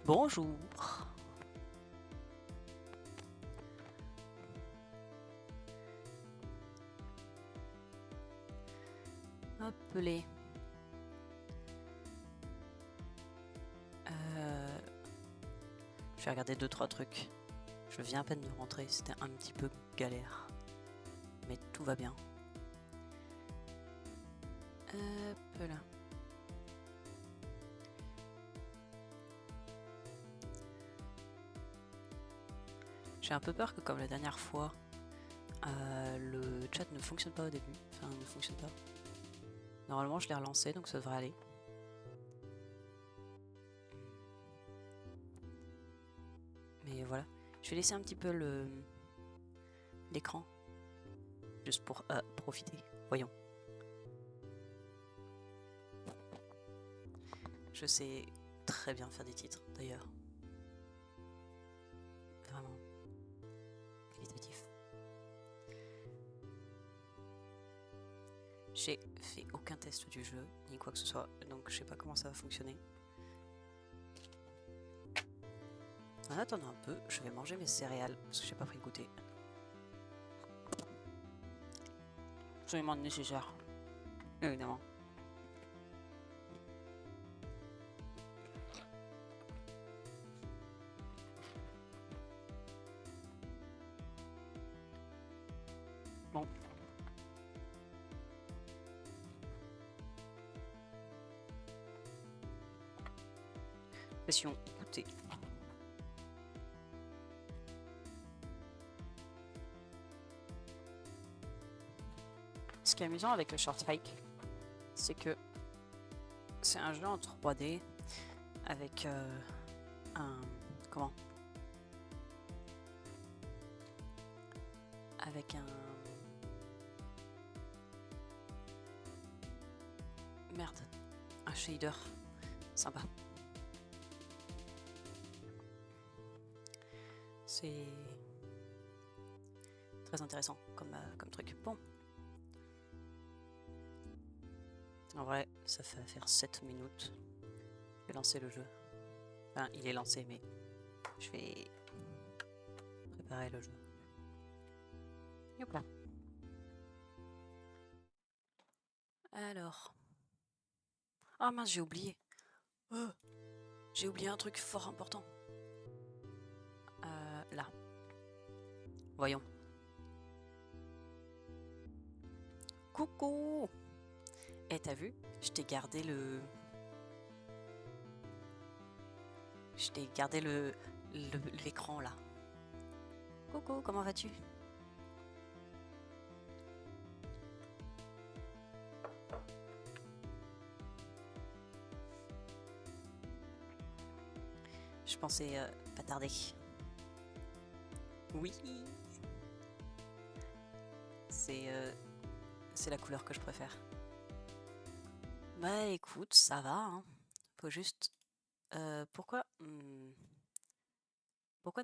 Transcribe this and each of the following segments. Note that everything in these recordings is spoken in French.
Bonjour. Hop les. Je vais regarder 2-3 trucs. Je viens à peine de rentrer, c'était un petit peu galère. Mais tout va bien. Hop là. J'ai un peu peur que comme la dernière fois, le chat ne fonctionne pas au début. Enfin, ne fonctionne pas. Normalement, je l'ai relancé, donc ça devrait aller. Mais voilà. Je vais laisser un petit peu l'écran. Juste pour profiter. Voyons. Je sais très bien faire des titres, d'ailleurs. Vraiment. Qualitatif. J'ai fait aucun test du jeu, ni quoi que ce soit, donc je sais pas comment ça va fonctionner. En attendant un peu, je vais manger mes céréales, parce que j'ai pas pris le goûter. Absolument nécessaire. Évidemment. Bon. Pression, goûter. Ce qui est amusant avec le Short Hike, c'est que c'est un jeu en 3D avec un... Comment ? Avec un... Merde. Un shader. Sympa. C'est très intéressant comme truc. Bon. En vrai, ça va faire 7 minutes. Je vais lancer le jeu. Enfin, il est lancé, mais je vais préparer le jeu. Hop là. Alors. Ah mince, j'ai oublié. Oh, j'ai oublié un truc fort important. Là. Voyons. Coucou. Eh, t'as vu? Je t'ai gardé le... Je t'ai gardé l'écran là. Coucou, comment vas-tu? Je pensais pas tarder. Oui. C'est la couleur que je préfère. Bah écoute, ça va. Hein. Faut juste... pourquoi ne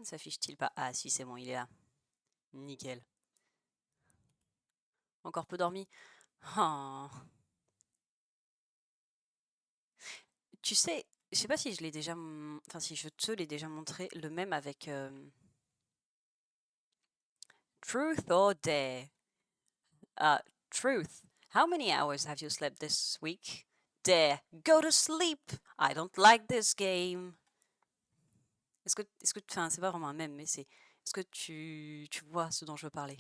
s'affiche-t-il pas? Ah si, c'est bon, il est là. Nickel. Encore peu dormi. Oh. Tu sais, je sais pas si je l'ai déjà... Enfin, si je te l'ai déjà montré, le même avec... Truth or Dare? Truth. How many hours have you slept this week? Dare. Go to sleep. I don't like this game. Enfin, c'est pas vraiment un mème, mais est-ce que tu vois ce dont je veux parler?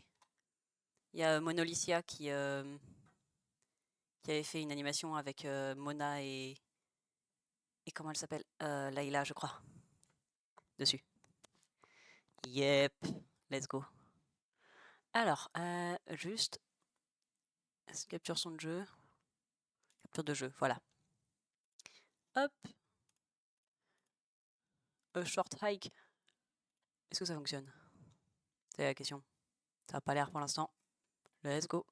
Il y a Monolicia qui avait fait une animation avec Mona et comment elle s'appelle? Layla, je crois. Dessus. Yep. Let's go. Alors, juste capture son de jeu. Capture de jeu, voilà. Hop. Short hike. Est-ce que ça fonctionne? C'est la question. Ça n'a pas l'air pour l'instant. Let's go.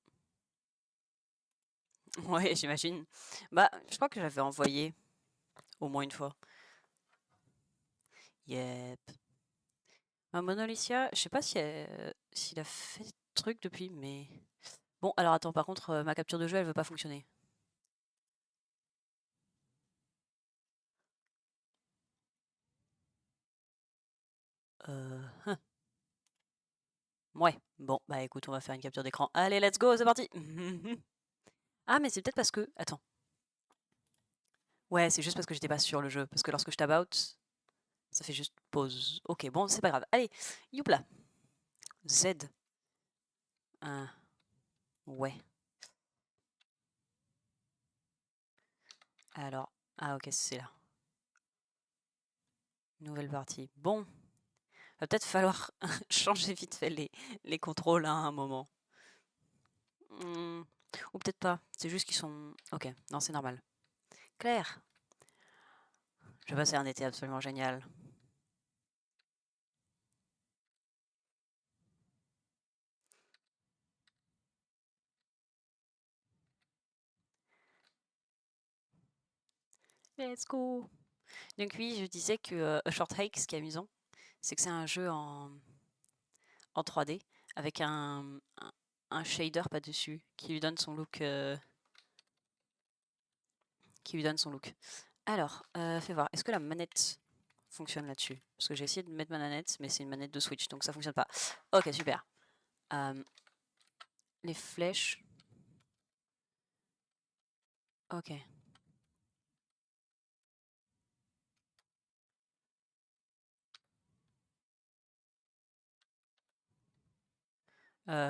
Ouais, j'imagine. Bah, je crois que j'avais envoyé au moins une fois. Yep. Monolicia, je sais pas si s'il a fait truc depuis, mais... Bon, alors attends, par contre, ma capture de jeu, elle veut pas fonctionner. Hein. Ouais, bon, bah écoute, on va faire une capture d'écran. Allez, let's go, c'est parti. Ah, mais c'est peut-être parce que... Attends. Ouais, c'est juste parce que j'étais pas sur le jeu. Parce que lorsque je tab out, ça fait juste pause. Ok, bon, c'est pas grave. Allez, youpla. Z. Ouais. Alors, ah ok, c'est là. Nouvelle partie. Bon, va peut-être falloir changer vite fait les contrôles à un moment. Ou peut-être pas. C'est juste qu'ils sont... Ok, non, c'est normal. Claire. Je vais passer un été absolument génial. Let's go. Donc oui, je disais que A Short Hike, ce qui est amusant, c'est que c'est un jeu en 3D avec un shader pas-dessus qui lui donne son look. Qui lui donne son look. Alors, fais voir. Est-ce que la manette fonctionne là-dessus? Parce que j'ai essayé de mettre ma manette, mais c'est une manette de Switch, donc ça fonctionne pas. Ok, super. Les flèches. Ok.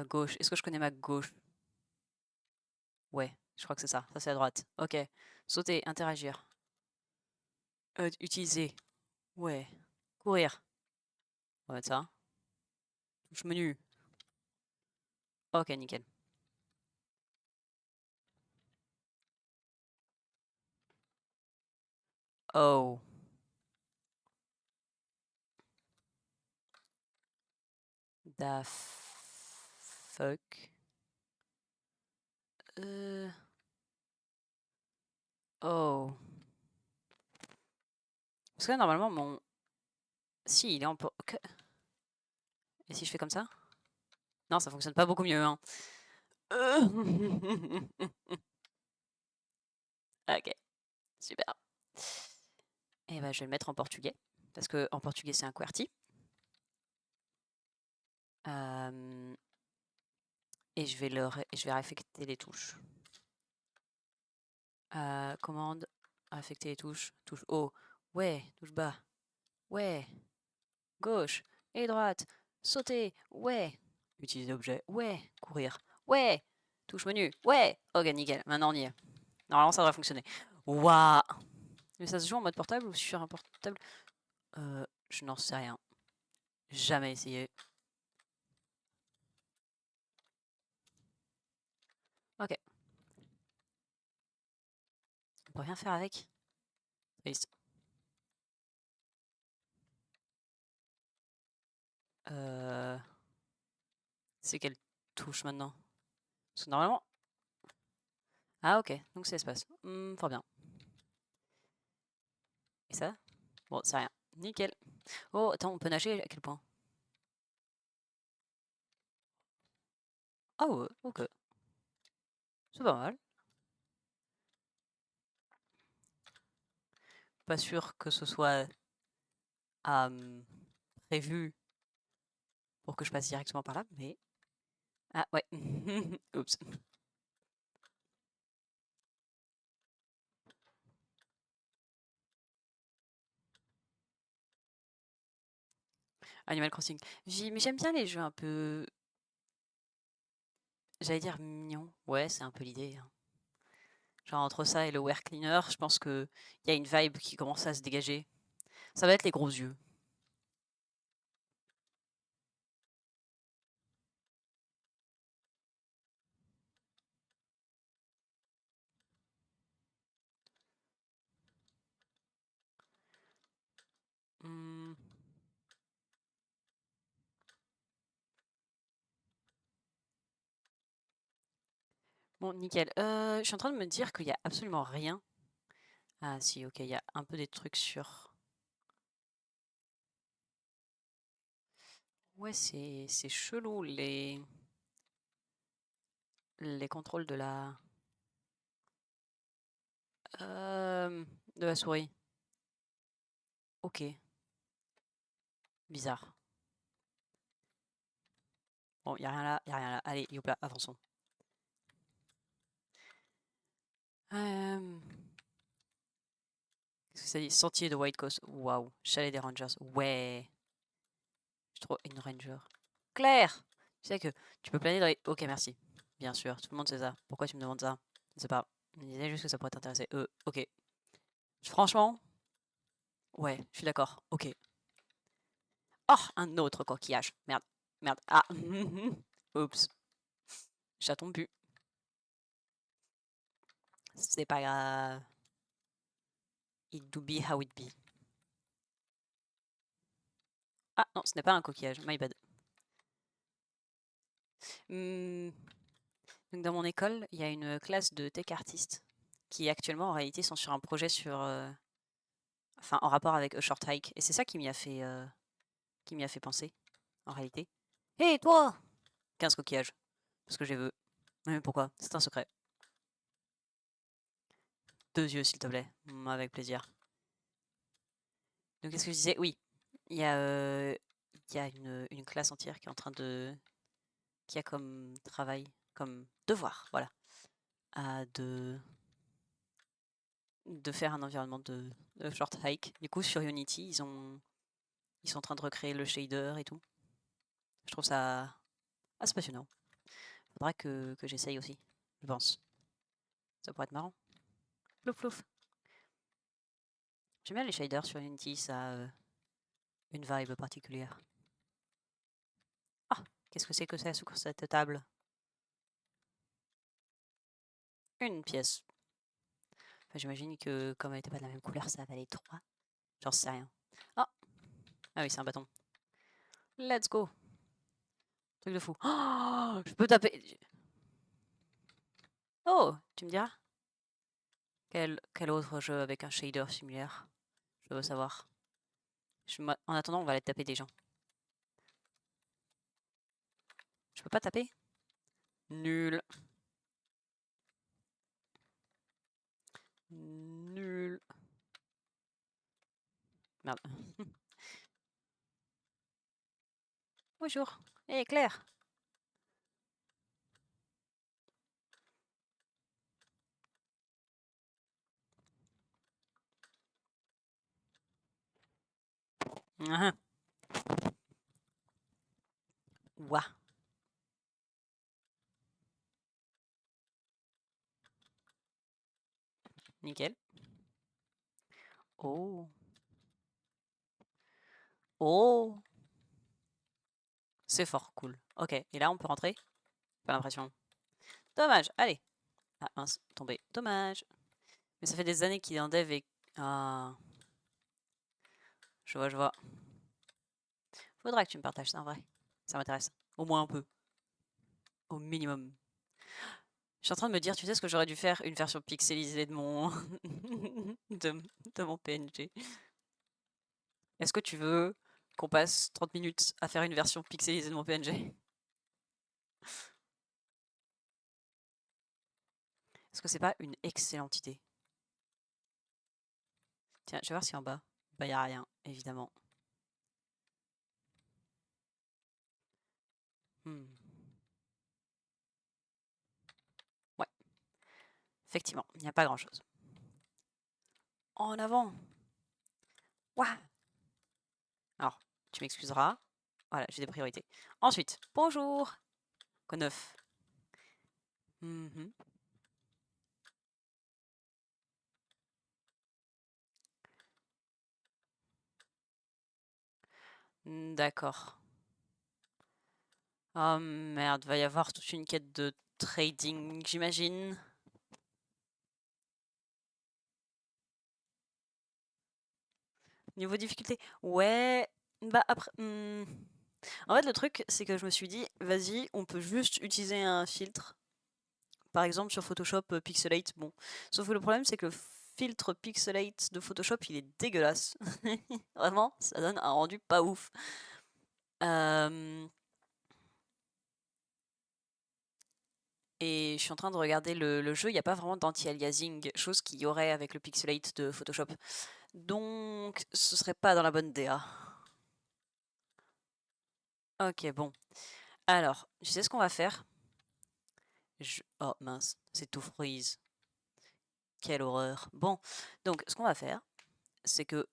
Gauche. Est-ce que je connais ma gauche? Ouais, je crois que c'est ça. Ça, c'est à droite. Ok. Sauter, interagir. Utiliser. Ouais. Courir. On va mettre ça. Touche menu. Ok, nickel. Oh. Da fuck. Oh. Parce que là, normalement, mon... Si, il est en... Et si je fais comme ça? Non, ça fonctionne pas beaucoup mieux, hein. Ok, super. Et ben, je vais le mettre en portugais. Parce que en portugais, c'est un QWERTY. Et je vais réaffecter les touches. Commande, affecter les touches. Touche haut. Ouais, touche bas. Ouais. Gauche et droite. Sauter. Ouais. Utiliser objet. Ouais. Courir. Ouais. Touche menu. Ouais. Ok, nickel. Maintenant, on y est. Normalement, ça devrait fonctionner. Waouh. Mais ça se joue en mode portable ou sur un portable? Je n'en sais rien. Jamais essayé. Ok. On peut rien faire avec? Triste. C'est quelle touche maintenant? Parce que normalement... Ah ok, donc c'est espace. Fort bien. Et ça? Bon, c'est rien. Nickel. Oh, attends, on peut nager à quel point? Ah ouais, ok. C'est pas mal. Pas sûr que ce soit prévu pour que je passe directement par là, mais... Ah ouais. Oups. Animal Crossing. Mais j'aime bien les jeux un peu... J'allais dire mignon. Ouais, c'est un peu l'idée, hein. Genre entre ça et le Wear Cleaner, je pense qu'il y a une vibe qui commence à se dégager. Ça va être les gros yeux. Hmm. Bon, nickel. Je suis en train de me dire qu'il y a absolument rien. Ah si, ok, il y a un peu des trucs sur... Ouais, c'est chelou les contrôles de la souris. Ok, bizarre. Bon, y a rien là, y a rien là. Allez, youpla, avançons. Qu'est-ce que ça dit? Sentier de White Coast. Waouh. Chalet des Rangers. Ouais. Je suis trop une ranger. Claire! Tu sais que tu peux planer dans les... Ok, merci. Bien sûr, tout le monde sait ça. Pourquoi tu me demandes ça? Je ne sais pas. Je me disais juste que ça pourrait t'intéresser. Ok. Franchement, ouais, je suis d'accord. Ok. Oh, un autre coquillage. Merde. Merde. Ah. Oups. Chaton bu. C'est pas grave. It do be how it be. Ah non, ce n'est pas un coquillage. My bad. Donc dans mon école, il y a une classe de tech artistes qui actuellement en réalité sont sur un projet sur, enfin en rapport avec A Short Hike. Et c'est ça qui m'y a fait penser en réalité. Hé toi! 15 coquillages. Parce que j'ai veux. Mais pourquoi? C'est un secret. 2 yeux s'il te plaît. Avec plaisir. Donc qu'est-ce que je disais? Oui. Il y a une classe entière qui est en train de... qui a comme travail, comme devoir, voilà, de faire un environnement de short hike. Du coup, sur Unity, ils sont en train de recréer le shader et tout. Je trouve ça assez passionnant. Faudra que j'essaye aussi, je pense. Ça pourrait être marrant. Plouf plouf. J'aime bien les shaders sur Unity, ça a une vibe particulière. Ah, qu'est-ce que c'est sous cette table? Une pièce. Enfin, j'imagine que comme elle n'était pas de la même couleur, ça valait 3. J'en sais rien. Ah, ah oui, c'est un bâton. Let's go. Truc de fou. Oh, je peux taper. Oh, tu me diras? Quel autre jeu avec un shader similaire? Je veux savoir. En attendant, on va aller taper des gens. Je peux pas taper? Nul. Nul. Merde. Bonjour. Hé, Claire. Ah, ouah. Nickel. Oh. Oh. C'est fort cool. Ok, et là on peut rentrer? Pas l'impression. Dommage, allez. Ah mince, tombé. Dommage. Mais ça fait des années qu'il est en dev et... Ah. Je vois, je vois. Faudra que tu me partages ça en vrai. Ça m'intéresse. Au moins un peu. Au minimum. Je suis en train de me dire, tu sais ce que j'aurais dû faire? Une version pixelisée de mon... de mon PNG. Est-ce que tu veux qu'on passe 30 minutes à faire une version pixelisée de mon PNG? Est-ce que c'est pas une excellente idée? Tiens, je vais voir si en bas. Bah, y a rien, évidemment. Hmm. Ouais, effectivement, il n'y a pas grand-chose. En avant! Ouah! Alors, tu m'excuseras. Voilà, j'ai des priorités. Ensuite, bonjour! Quoi neuf? Mhm. D'accord. Oh merde, va y avoir toute une quête de trading, j'imagine. Niveau difficulté, ouais. Bah après, en fait, le truc, c'est que je me suis dit, vas-y, on peut juste utiliser un filtre. Par exemple, sur Photoshop Pixelate, bon. Sauf que le problème, c'est que le filtre Pixelate de Photoshop, il est dégueulasse. Vraiment, ça donne un rendu pas ouf. Euh, Et je suis en train de regarder le jeu, il n'y a pas vraiment d'anti-aliasing, chose qu'il y aurait avec le Pixelate de Photoshop. Donc, ce serait pas dans la bonne DA. Ok, bon. Alors, tu sais ce qu'on va faire? Oh mince, c'est tout freeze. Quelle horreur. Bon, donc ce qu'on va faire, c'est que...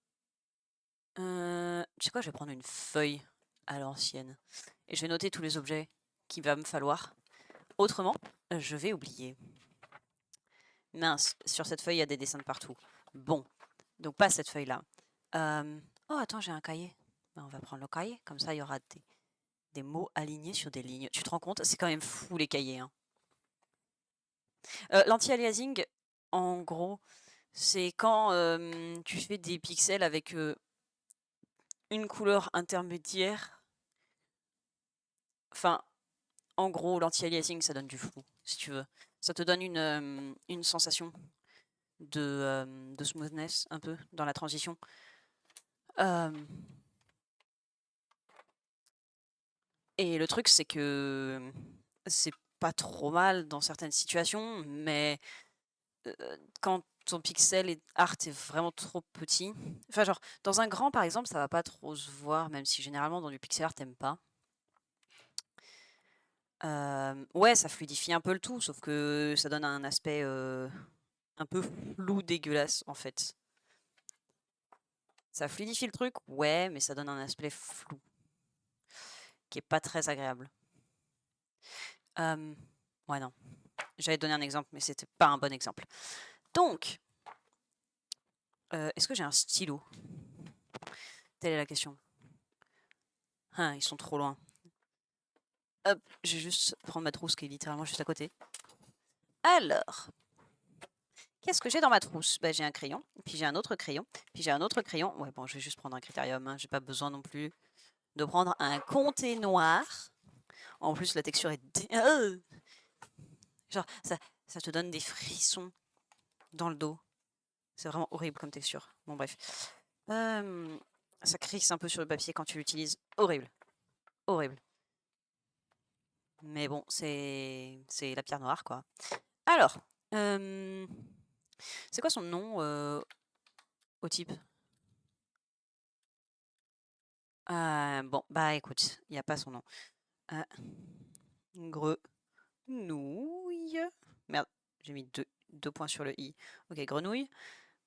tu sais quoi, je vais prendre une feuille à l'ancienne. Et je vais noter tous les objets qu'il va me falloir. Autrement, je vais oublier. Mince, sur cette feuille, il y a des dessins de partout. Bon, donc pas cette feuille-là. Oh, attends, j'ai un cahier. Ben, on va prendre le cahier, comme ça, il y aura des mots alignés sur des lignes. Tu te rends compte? C'est quand même fou, les cahiers. Hein. L'anti-aliasing, en gros, c'est quand tu fais des pixels avec une couleur intermédiaire. Enfin, en gros, l'anti-aliasing, ça donne du flou, si tu veux. Ça te donne une sensation de smoothness, un peu, dans la transition. Et le truc, c'est que c'est pas trop mal dans certaines situations, mais quand ton pixel art est vraiment trop petit, enfin genre, dans un grand par exemple, ça va pas trop se voir, même si généralement dans du pixel art, t'aimes pas. Ouais, ça fluidifie un peu le tout, sauf que ça donne un aspect un peu flou, dégueulasse en fait. Ça fluidifie le truc, ouais, mais ça donne un aspect flou, qui est pas très agréable. Ouais, non. J'allais donner un exemple, mais c'était pas un bon exemple. Donc, est-ce que j'ai un stylo? Telle est la question. Hein, ils sont trop loin. Hop, je vais juste prendre ma trousse qui est littéralement juste à côté. Alors, qu'est-ce que j'ai dans ma trousse? Bah, j'ai un crayon, puis j'ai un autre crayon, puis j'ai un autre crayon. Ouais, bon, je vais juste prendre un critérium, hein. J'ai pas besoin non plus de prendre un comté noir. En plus, la texture est... Genre, ça te donne des frissons dans le dos. C'est vraiment horrible comme texture. Bon, bref. Ça crisse un peu sur le papier quand tu l'utilises. Horrible. Horrible. Mais bon, c'est la pierre noire, quoi. Alors, c'est quoi son nom au type? Bon, bah écoute, il n'y a pas son nom. Grenouille. Merde, j'ai mis deux points sur le i. Ok, grenouille.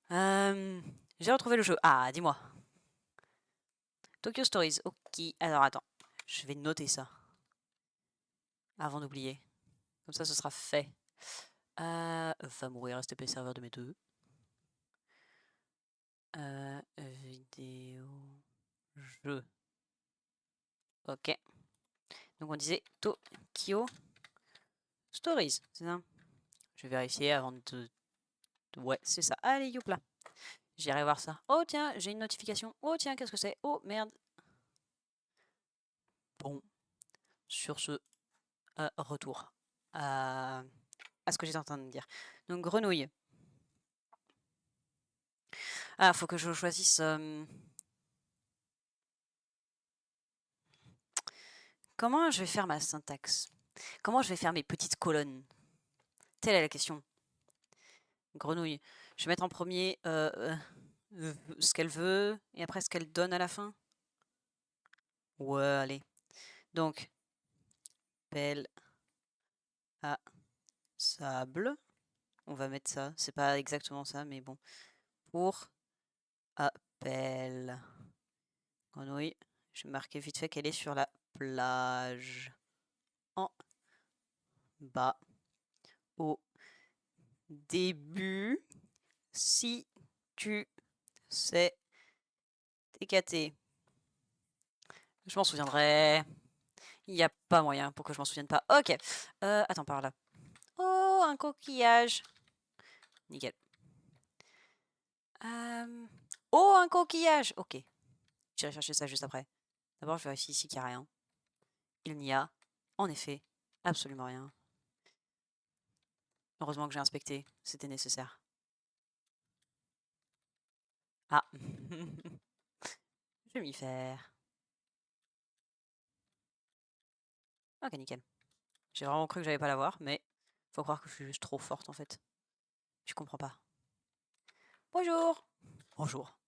J'ai retrouvé le jeu. Ah, dis-moi. Tokyo Stories. Ok, alors attends. Je vais noter ça. Avant d'oublier. Comme ça, ce sera fait. Va mourir STP serveur de mes deux. Vidéo. Jeu. Ok. Donc on disait Tokyo Stories, c'est ça? Je vais vérifier avant de... Ouais, c'est ça. Allez, youpla. J'irai voir ça. Oh tiens, j'ai une notification. Oh tiens, qu'est-ce que c'est? Oh merde. Bon, sur ce, retour à ce que j'étais en train de dire. Donc grenouille. Ah, faut que je choisisse... Comment je vais faire ma syntaxe? Comment je vais faire mes petites colonnes? Telle est la question. Grenouille. Je vais mettre en premier ce qu'elle veut et après ce qu'elle donne à la fin. Ouais, allez. Donc, pelle à sable. On va mettre ça. C'est pas exactement ça, mais bon. Pour appel. Grenouille. Je vais marquer vite fait qu'elle est sur la plage. En bas. Au début. Si tu sais TKT. Je m'en souviendrai. Il n'y a pas moyen pour que je m'en souvienne pas. Ok. Attends, par là. Oh, un coquillage. Nickel. Oh, un coquillage. Ok. J'irai chercher ça juste après. D'abord, je vérifie ici qu'il n'y a rien. Il n'y a, en effet, absolument rien. Heureusement que j'ai inspecté. C'était nécessaire. Ah. Je vais m'y faire. Ok, nickel. J'ai vraiment cru que j'allais pas l'avoir, mais faut croire que je suis juste trop forte en fait. Je comprends pas. Bonjour. Bonjour.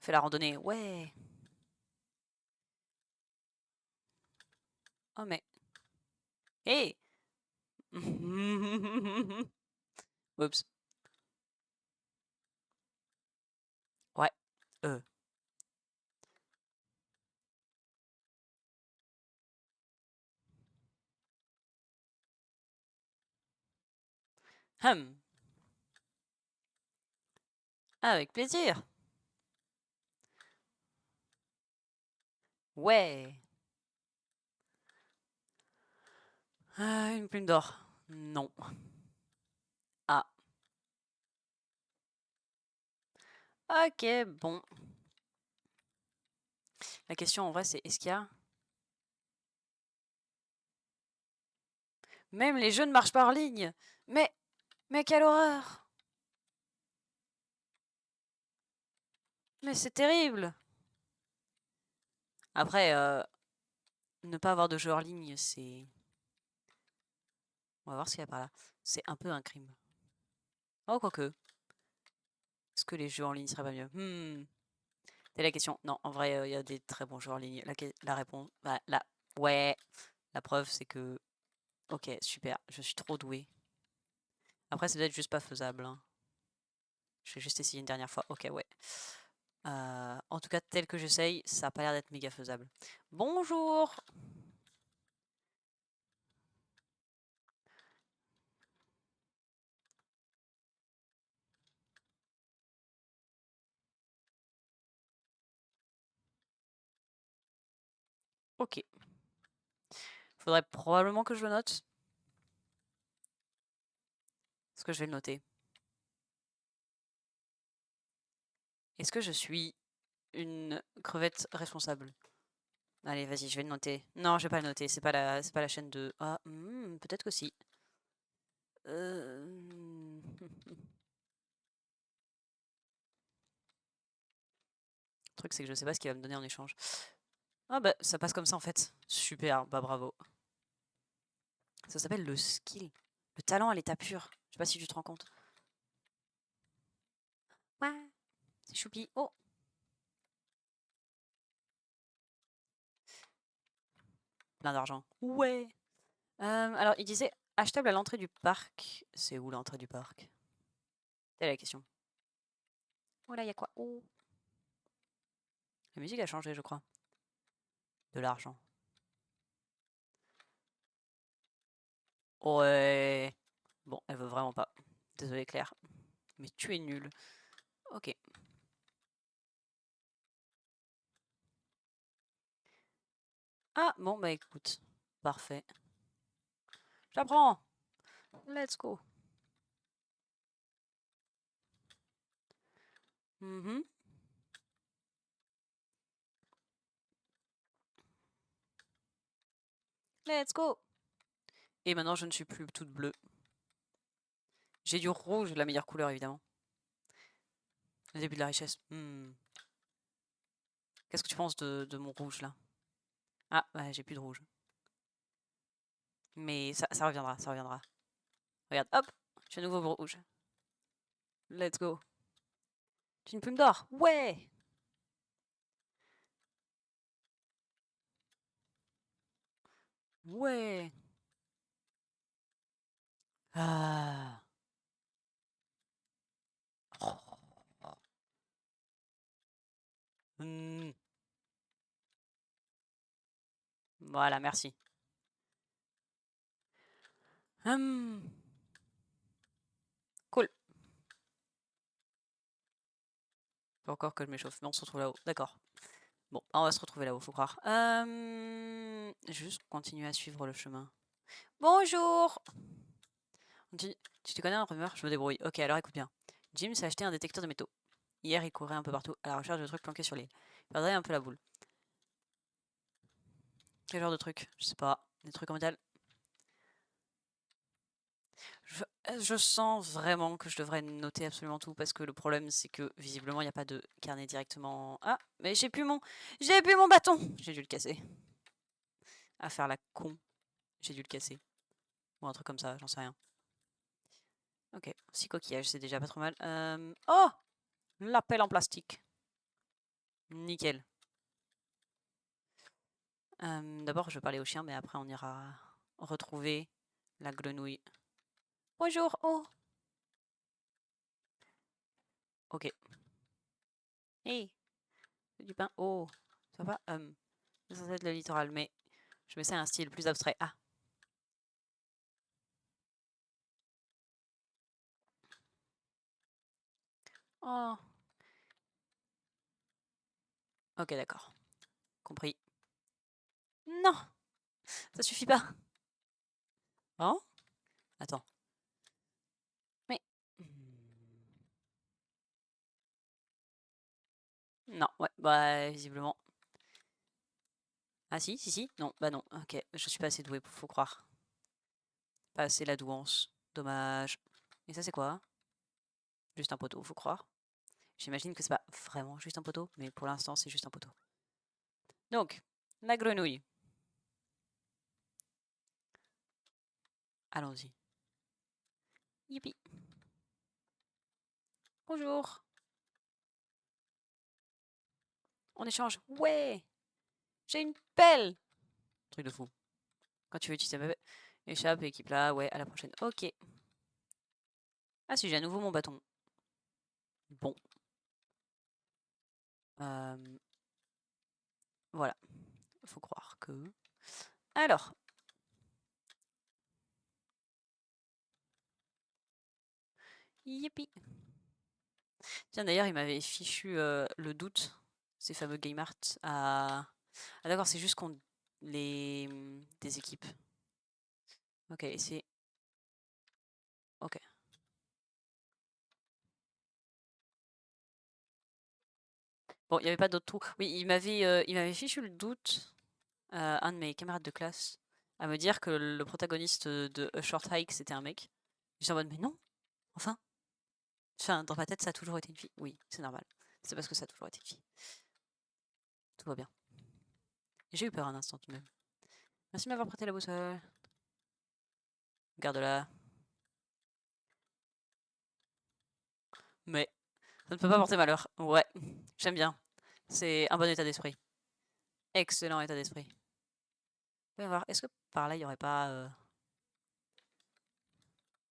Fais la randonnée. Ouais. Oh mais... Hey! Oups. Ouais. Hum. Avec plaisir. Ouais. Ah, une plume d'or. Non. Ah. Ok, bon. La question en vrai c'est est-ce qu'il y a... Même les jeux ne marchent pas en ligne. Mais quelle horreur. Mais c'est terrible. Après, ne pas avoir de jeu en ligne, c'est... On va voir ce qu'il y a par là. C'est un peu un crime. Oh, quoique. Est-ce que les jeux en ligne seraient pas mieux? C'est la question. Non, en vrai, il y a des très bons jeux en ligne. La réponse... Bah, ouais. La preuve, c'est que... Ok, super. Je suis trop douée. Après, c'est peut-être juste pas faisable. Hein. Je vais juste essayer une dernière fois. Ok, ouais. En tout cas, tel que j'essaye, ça a pas l'air d'être méga faisable. Bonjour! Ok. Faudrait probablement que je le note. Est-ce que je vais le noter? Est-ce que je suis une crevette responsable? Allez, vas-y, je vais le noter. Non, je vais pas le noter. C'est pas la chaîne de... Ah, peut-être que si. Le truc, c'est que je sais pas ce qu'il va me donner en échange. Ah bah, ça passe comme ça en fait. Super, bah bravo. Ça s'appelle le skill. Le talent à l'état pur. Je sais pas si tu te rends compte. Ouais, c'est choupi. Oh! Plein d'argent. Ouais! Alors, il disait achetable à l'entrée du parc. C'est où l'entrée du parc? C'est la question. Oh là, il y a quoi? Oh! La musique a changé, je crois. De l'argent. Ouais. Bon, elle veut vraiment pas. Désolée, Claire. Mais tu es nulle. Ok. Ah, bon, bah écoute. Parfait. J'apprends. Let's go. Mhm. Let's go. Et maintenant, je ne suis plus toute bleue. J'ai du rouge, la meilleure couleur, évidemment. Le début de la richesse. Qu'est-ce que tu penses de mon rouge, là? Ah, ouais, j'ai plus de rouge. Mais ça reviendra, ça reviendra. Regarde, hop, j'ai un nouveau rouge. Let's go. C'est une plume d'or. Ouais. Ouais. Ah. Oh. Voilà, merci. Cool. Faut encore que je m'échauffe, mais on se retrouve là-haut. D'accord. Bon, on va se retrouver là-haut, faut croire. Juste continuer à suivre le chemin. Bonjour. Tu te connais un rumeur? Je me débrouille. Ok, alors écoute bien. Jim s'est acheté un détecteur de métaux. Hier, il courait un peu partout à la recherche de trucs planqués sur l'île. Il perdrait un peu la boule. Quel genre de truc? Je sais pas. Des trucs en métal? Je sens vraiment que je devrais noter absolument tout parce que le problème c'est que visiblement il n'y a pas de carnet directement. Ah, mais j'ai plus mon bâton. J'ai dû le casser. À faire la con, j'ai dû le casser. Ou un truc comme ça, j'en sais rien. Ok, 6 coquillages, c'est déjà pas trop mal. Oh, l'appel en plastique. Nickel. D'abord, je vais parler au chien, mais après, on ira retrouver la grenouille. Bonjour, oh! Ok. Hey! C'est du pain. Oh! Ça va? C'est censé être le littoral, mais je mets ça à un style plus abstrait. Ah! Oh! Ok, d'accord. Compris. Non! Ça suffit pas! Oh? Attends. Mais... Non, ouais, bah, visiblement. Ah si, si, si. Non, bah non. Ok, je suis pas assez douée, faut croire. Pas assez la douance. Dommage. Et ça, c'est quoi? Juste un poteau, faut croire. J'imagine que c'est pas vraiment juste un poteau, mais pour l'instant, c'est juste un poteau. Donc, la grenouille. Allons-y. Youpi. Bonjour. On échange. Ouais! J'ai une pelle! Truc de fou. Quand tu veux utiliser ma pelle. Échappe, équipe là. Ouais, à la prochaine. Ok. Ah si, j'ai à nouveau mon bâton. Bon. Voilà. Faut croire que... Alors. Youpi. Tiens, d'ailleurs, il m'avait fichu le doute, ces fameux Game Art, à... Ah d'accord, c'est juste qu'on... les... des équipes. Ok, c'est... Ok. Bon, il n'y avait pas d'autres trous. Oui, il m'avait fichu le doute, un de mes camarades de classe, à me dire que le protagoniste de A Short Hike, c'était un mec. J'étais en mode, mais non, enfin. Enfin, dans ma tête, ça a toujours été une fille. Oui, c'est normal. C'est parce que ça a toujours été une fille. Tout va bien. J'ai eu peur un instant tout de même. Merci de m'avoir prêté la boussole. Garde-la. Mais ça ne peut pas porter malheur. Ouais, j'aime bien. C'est un bon état d'esprit. Excellent état d'esprit. On va voir, est-ce que par là, il n'y aurait pas...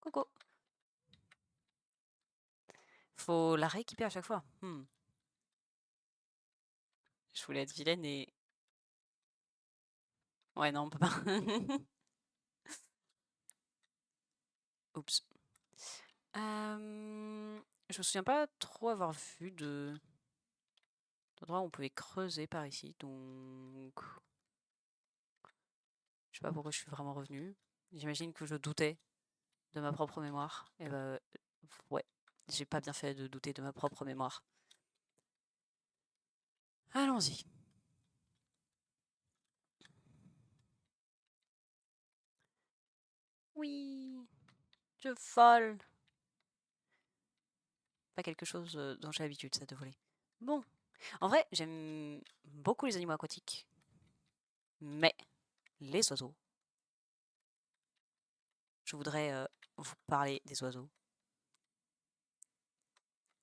Coucou. Faut la rééquiper à chaque fois. Je voulais être vilaine et... Ouais, non, on peut pas. Oups. Je me souviens pas trop avoir vu d'endroit où on pouvait creuser par ici, donc... Je sais pas pourquoi je suis vraiment revenue. J'imagine que je doutais de ma propre mémoire. Et bah, ouais, j'ai pas bien fait de douter de ma propre mémoire. Allons-y. Oui, je vole. Pas quelque chose dont j'ai l'habitude, ça, de voler. Bon, en vrai, j'aime beaucoup les animaux aquatiques, mais les oiseaux, je voudrais vous parler des oiseaux.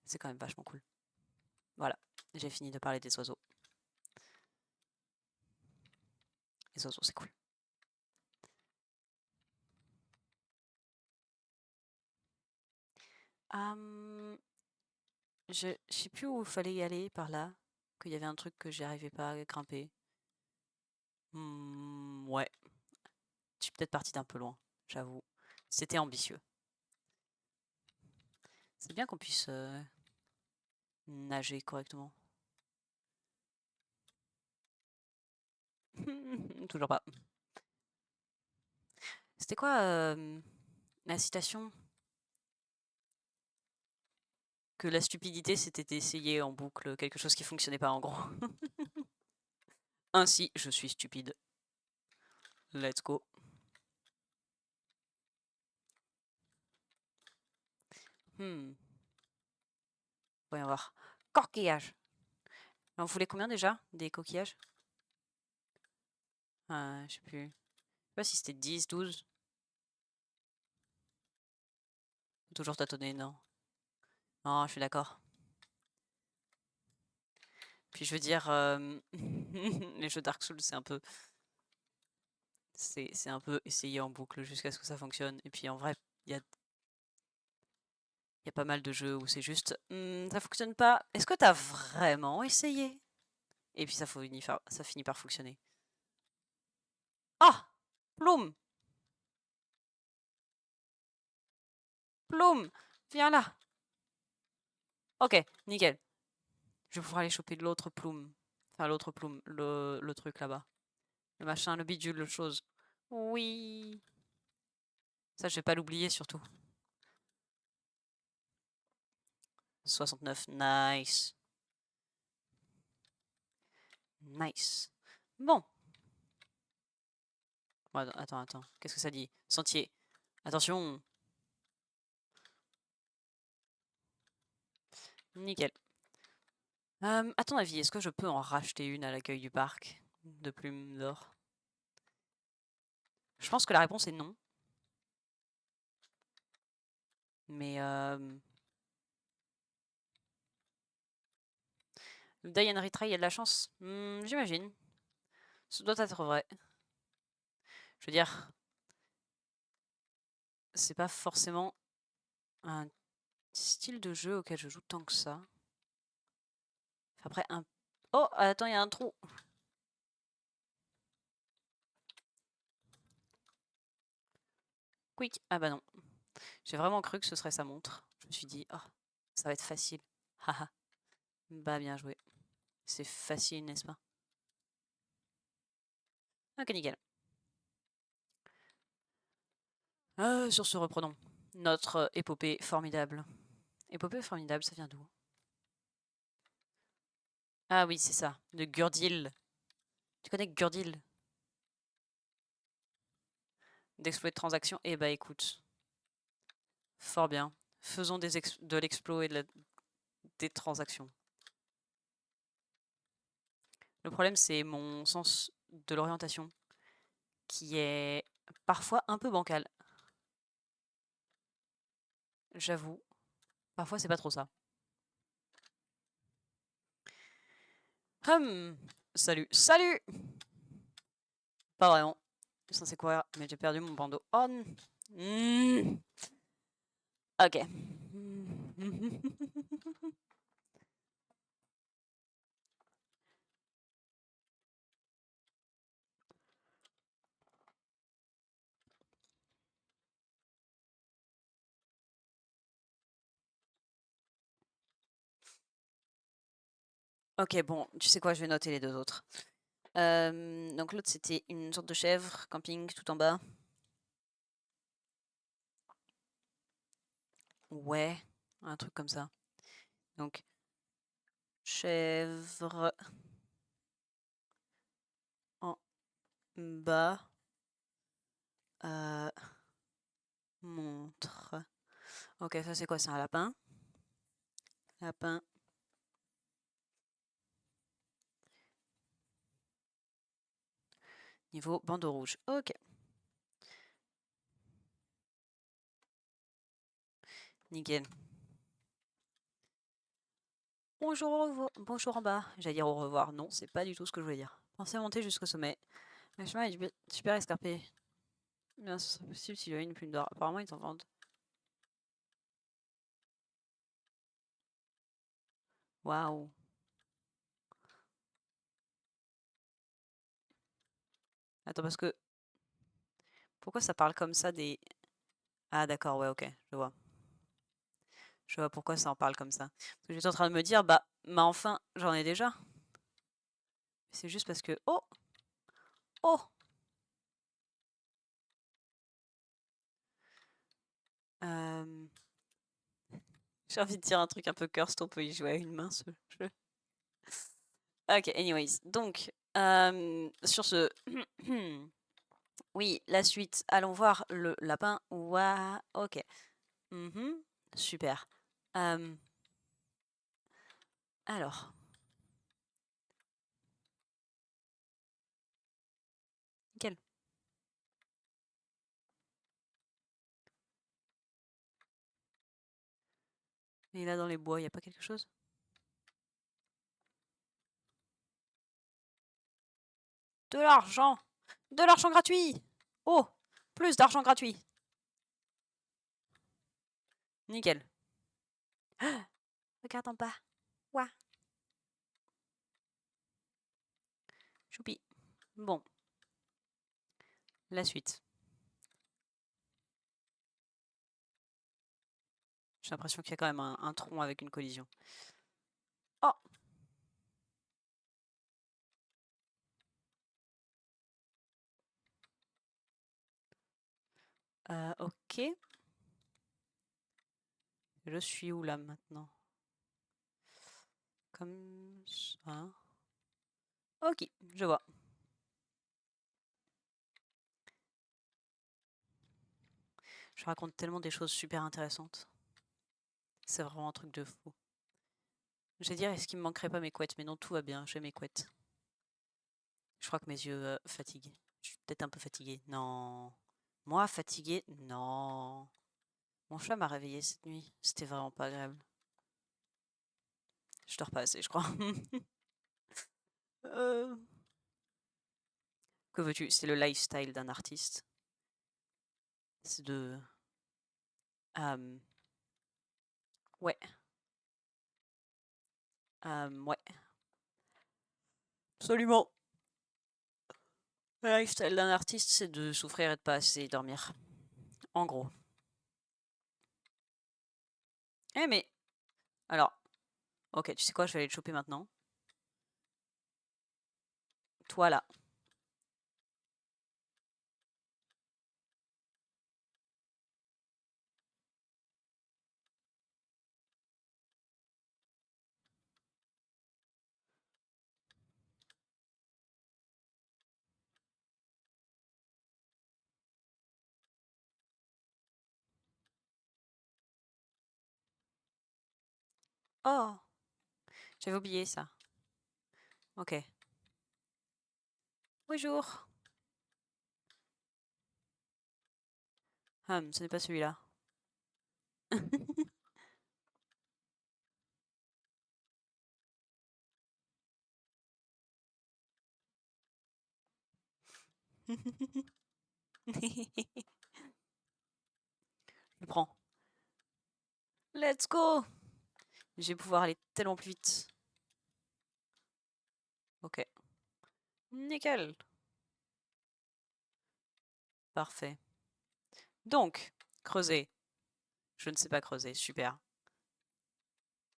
C'est quand même vachement cool. Voilà, j'ai fini de parler des oiseaux. Les oiseaux, c'est cool. Je sais plus où il fallait y aller par là, qu'il y avait un truc que j'arrivais pas à grimper. Ouais, je suis peut-être partie d'un peu loin, j'avoue. C'était ambitieux. C'est bien qu'on puisse nager correctement. Toujours pas. C'était quoi la citation? Que la stupidité, c'était d'essayer en boucle quelque chose qui fonctionnait pas en gros. Ainsi, je suis stupide. Let's go. Voyons voir. Coquillage. On voulait combien déjà des coquillages? Je sais plus. Je sais pas si c'était 10, 12. Toujours tâtonner, non. Non, je suis d'accord. Puis je veux dire, les jeux Dark Souls, c'est un peu C'est un peu essayer en boucle jusqu'à ce que ça fonctionne. Et puis en vrai, il y a pas mal de jeux où c'est juste ça fonctionne pas. Est-ce que t'as vraiment essayé? Et puis ça finit par fonctionner. Ah! Ploum! Ploum! Viens là! Ok, nickel. Je vais pouvoir aller choper de l'autre Ploum. Enfin, l'autre Ploum, le truc là-bas. Le machin, le bidule, le chose. Oui! Ça, je vais pas l'oublier surtout. 69, nice. Nice. Bon. Attends. Qu'est-ce que ça dit? Sentier. Attention. Nickel. À ton avis, est-ce que je peux en racheter une à l'accueil du parc de plumes d'or? Je pense que la réponse est non. Mais Die and Retry, il y a de la chance? J'imagine. Ça doit être vrai. Je veux dire, c'est pas forcément un style de jeu auquel je joue tant que ça. Après, un... Oh, attends, il y a un trou. Quick. Ah bah non. J'ai vraiment cru que ce serait sa montre. Je me suis dit, oh, ça va être facile. Haha. Bah bien joué. C'est facile, n'est-ce pas? Ok, nickel. Sur ce, reprenons. Notre épopée formidable. Épopée formidable, ça vient d'où? Ah oui, c'est ça. De Gurdil. Tu connais Gurdil? D'exploit de transaction? Eh bah écoute. Fort bien. Faisons de l'exploit et des transactions. Le problème, c'est mon sens de l'orientation, qui est parfois un peu bancal. J'avoue. Parfois, c'est pas trop ça. Salut. Salut! Pas vraiment. Je suis censé courir, mais j'ai perdu mon bandeau. Oh! Ok. Ok, bon, tu sais quoi, je vais noter les deux autres. Donc l'autre, c'était une sorte de chèvre, camping, tout en bas. Ouais, un truc comme ça. Donc, chèvre en bas, montre. Ok, ça c'est quoi? C'est un lapin. Lapin. Niveau bandeau rouge. Ok. Nickel. Bonjour en bas. J'allais dire au revoir. Non, c'est pas du tout ce que je voulais dire. Pensez à monter jusqu'au sommet. Le chemin est super escarpé. Bien, ce serait possible s'il y avait une plume d'or. Apparemment, ils en vendent. Waouh. Attends, parce que... Pourquoi ça parle comme ça des... Ah d'accord, ouais, ok, je vois. Je vois pourquoi ça en parle comme ça. Parce que j'étais en train de me dire, bah enfin, j'en ai déjà. C'est juste parce que... Oh! Oh! J'ai envie de dire un truc un peu cursed, on peut y jouer à une main, ce jeu. Ok, anyways. Donc, sur ce... Oui, la suite. Allons voir le lapin. Waouh, ok. Super. Alors. Nickel. Et là, dans les bois, il n'y a pas quelque chose? De l'argent! De l'argent gratuit! Oh! Plus d'argent gratuit! Nickel. Ah, regarde en bas. Ouah. Choupi. Bon. La suite. J'ai l'impression qu'il y a quand même un tronc avec une collision. Oh! Ok. Je suis où là maintenant? Comme ça. Ok, je vois. Je raconte tellement des choses super intéressantes. C'est vraiment un truc de fou. Je vais dire, est-ce qu'il me manquerait pas mes couettes? Mais non, tout va bien, j'ai mes couettes. Je crois que mes yeux fatiguent. Je suis peut-être un peu fatiguée. Non. Moi, fatiguée? Non. Mon chat m'a réveillée cette nuit. C'était vraiment pas agréable. Je dors pas assez, je crois. Euh, Que veux-tu? C'est le lifestyle d'un artiste. C'est de... Ouais. Ouais. Absolument. Le lifestyle d'un artiste, c'est de souffrir et de pas assez dormir. En gros. Eh mais... Alors... Ok, tu sais quoi? Je vais aller te choper maintenant. Toi là. Oh! J'avais oublié ça. Ok. Bonjour. Ce n'est pas celui-là. Je le prends. Let's go! Je vais pouvoir aller tellement plus vite. Ok. Nickel. Parfait. Donc, creuser. Je ne sais pas creuser. Super.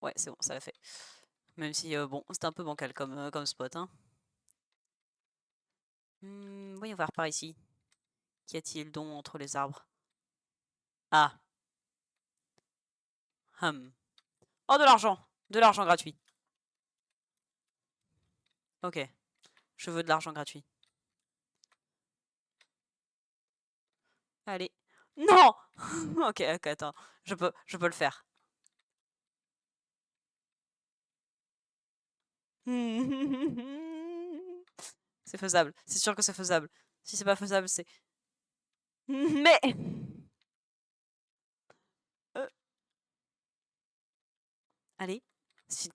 Ouais, c'est bon, ça l'a fait. Même si, bon, c'était un peu bancal comme spot, hein. Voyons voir par ici. Qu'y a-t-il donc entre les arbres? Ah. Oh, de l'argent! De l'argent gratuit. Ok. Je veux de l'argent gratuit. Allez. Non! Ok, ok, attends. Je peux le faire. C'est faisable. C'est sûr que c'est faisable. Si c'est pas faisable, c'est... Mais... Euh, Allez. Si...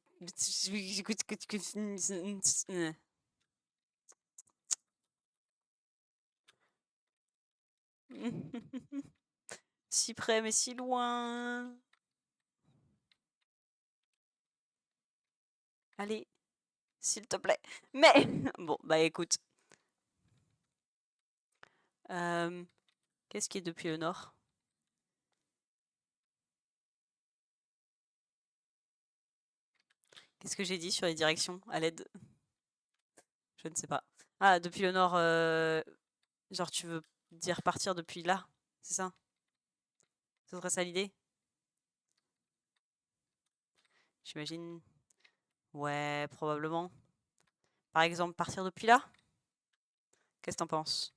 Si près, mais si loin. Allez, s'il te plaît. Mais... Bon, bah écoute. Qu'est-ce qui est depuis le nord? Qu'est-ce que j'ai dit sur les directions? À l'aide. Je ne sais pas. Ah, depuis le nord, genre tu veux dire partir depuis là? C'est ça? Ce serait ça l'idée? J'imagine. Ouais, probablement. Par exemple, partir depuis là? Qu'est-ce que t'en penses?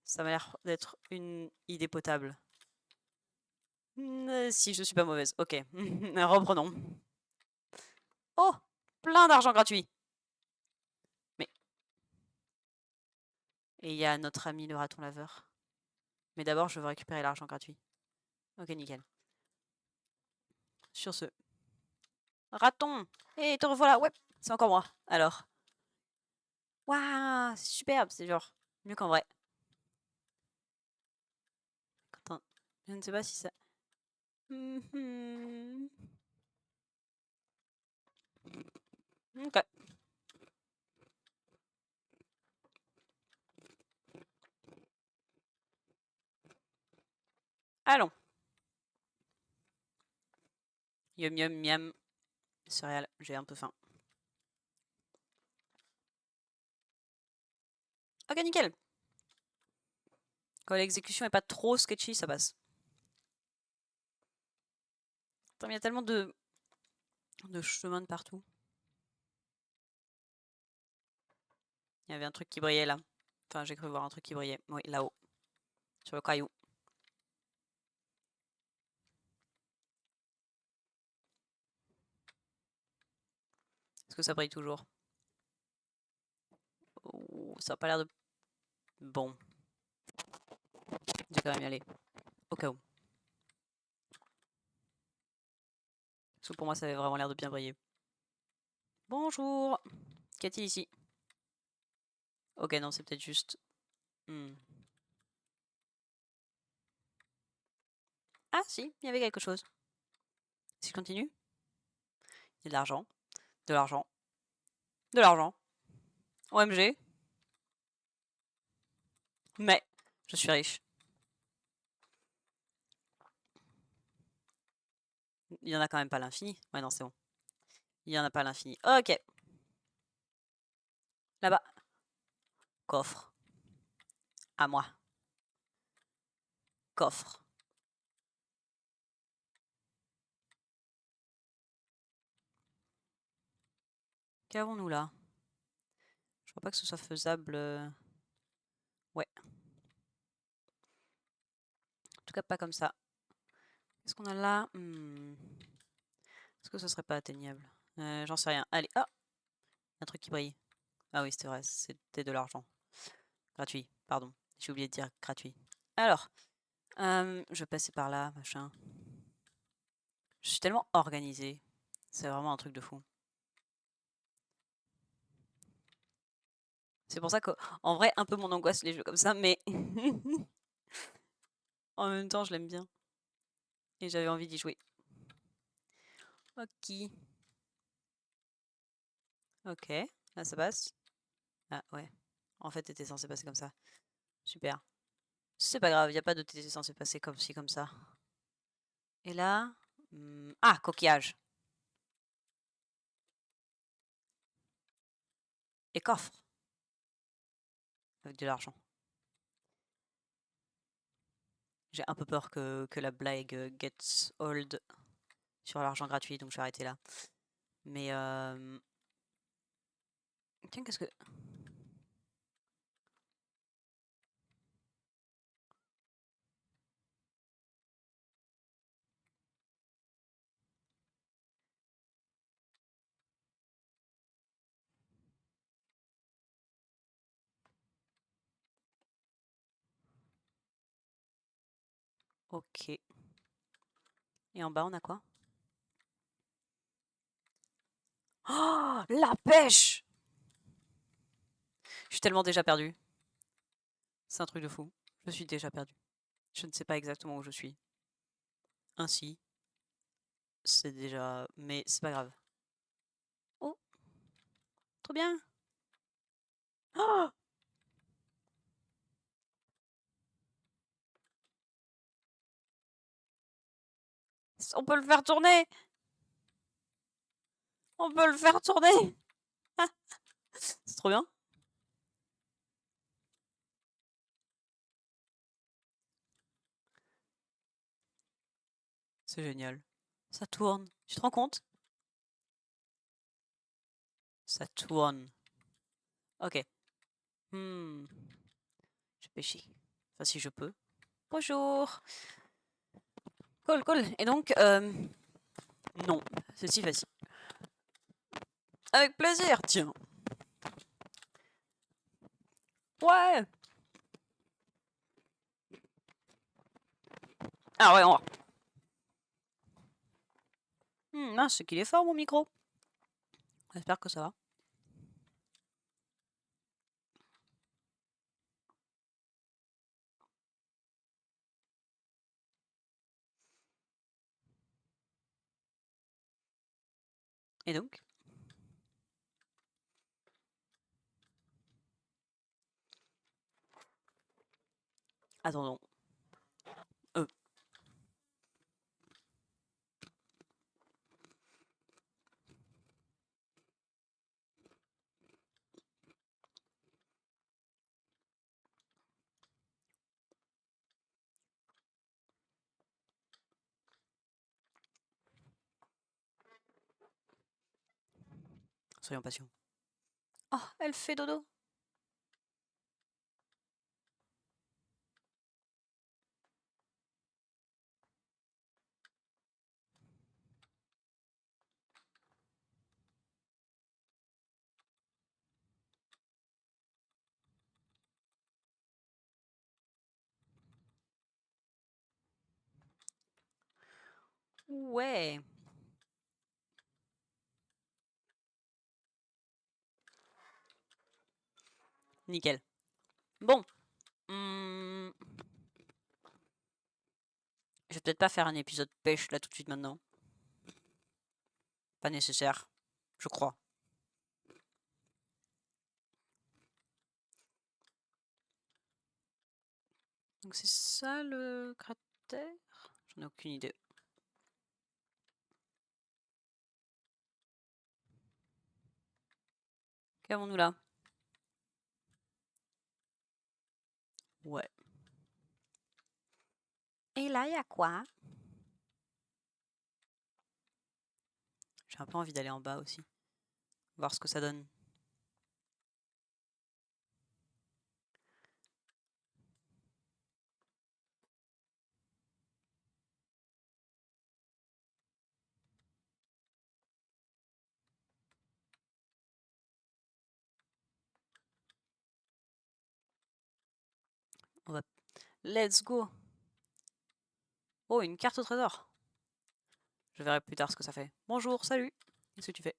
Ça m'a l'air d'être une idée potable. Si, je suis pas mauvaise. Ok. Reprenons. Oh! Plein d'argent gratuit! Mais... Et il y a notre ami le raton laveur. Mais d'abord, je veux récupérer l'argent gratuit. Ok, nickel. Sur ce. Raton! Et te revoilà! Ouais, c'est encore moi. Alors. Waouh! C'est superbe, c'est genre Mieux qu'en vrai. Attends, je ne sais pas si ça... Ok. Allons. Yum yum miam. Céréales, j'ai un peu faim. Ok, nickel. Quand l'exécution est pas trop sketchy, ça passe. Attends, il y a tellement de chemins de partout. Il y avait un truc qui brillait là. Enfin, j'ai cru voir un truc qui brillait. Oui, là-haut. Sur le caillou. Est-ce que ça brille toujours? Oh, ça a pas l'air de... Bon. Je vais quand même y aller. Au cas où. Parce que pour moi, ça avait vraiment l'air de bien briller. Bonjour. Qu'y a-t-il ici? Ok, non, c'est peut-être juste... Ah, si, il y avait quelque chose. Si je continue? Il y a de l'argent. De l'argent. De l'argent. OMG. Mais, je suis riche. Il y en a quand même pas l'infini. Ouais, non, c'est bon. Il y en a pas l'infini. Ok. Là-bas. Coffre. À moi. Coffre. Qu'avons-nous là? Je crois pas que ce soit faisable. Ouais. En tout cas, pas comme ça. Qu'est-ce qu'on a là? Est-ce que ce serait pas atteignable? J'en sais rien. Allez, ah! Un truc qui brille. Ah oui, c'était vrai, c'était de l'argent. Gratuit, pardon. J'ai oublié de dire gratuit. Alors, je vais passer par là, machin. Je suis tellement organisée. C'est vraiment un truc de fou. C'est pour ça qu'en vrai, un peu mon angoisse les jeux comme ça, mais en même temps, je l'aime bien. Et j'avais envie d'y jouer. Ok. Ok, là ça passe. Ah ouais. En fait, t'étais censé passer comme ça. Super. C'est pas grave, y a pas de t'étais censé passer comme ci, comme ça. Et là... Ah, coquillage. Et coffre. Avec de l'argent. J'ai un peu peur que la blague gets old sur l'argent gratuit, donc je vais arrêter là. Mais tiens, qu'est-ce que... Ok. Et en bas, on a quoi? Oh, la pêche! Je suis tellement déjà perdue. C'est un truc de fou. Je suis déjà perdue. Je ne sais pas exactement où je suis. Ainsi, c'est déjà... Mais c'est pas grave. Oh, trop bien! Oh, on peut le faire tourner! On peut le faire tourner! C'est trop bien. C'est génial. Ça tourne. Tu te rends compte? Ça tourne. Ok. Je vais pêcher. Enfin, si je peux. Bonjour. Cool, cool. Et donc, non, c'est si facile. Avec plaisir, tiens. Ouais. Ah ouais, on va. Mince, c'est qu'il est fort mon micro. J'espère que ça va. Et donc? Attendons. Soyons patients. Oh, elle fait dodo. Ouais. Nickel. Bon. Je vais peut-être pas faire un épisode pêche là tout de suite maintenant. Pas nécessaire, je crois. Donc c'est ça le cratère? J'en ai aucune idée. Qu'avons-nous là? Ouais. Et là, il y a quoi? J'ai un peu envie d'aller en bas aussi. Voir ce que ça donne. On va... Let's go! Oh, une carte au trésor! Je verrai plus tard ce que ça fait. Bonjour, salut! Qu'est-ce que tu fais?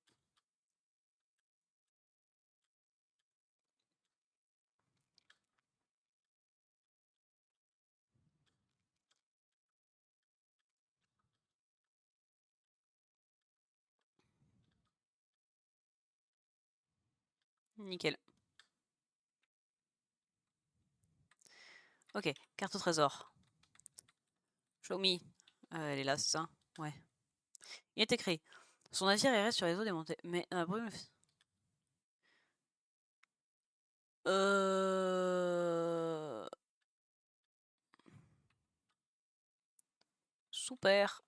Nickel. Ok, carte au trésor. Show me. Elle est là, c'est ça? Ouais. Il est écrit. Son navire errait sur les eaux des montées. Mais dans la brume... Super.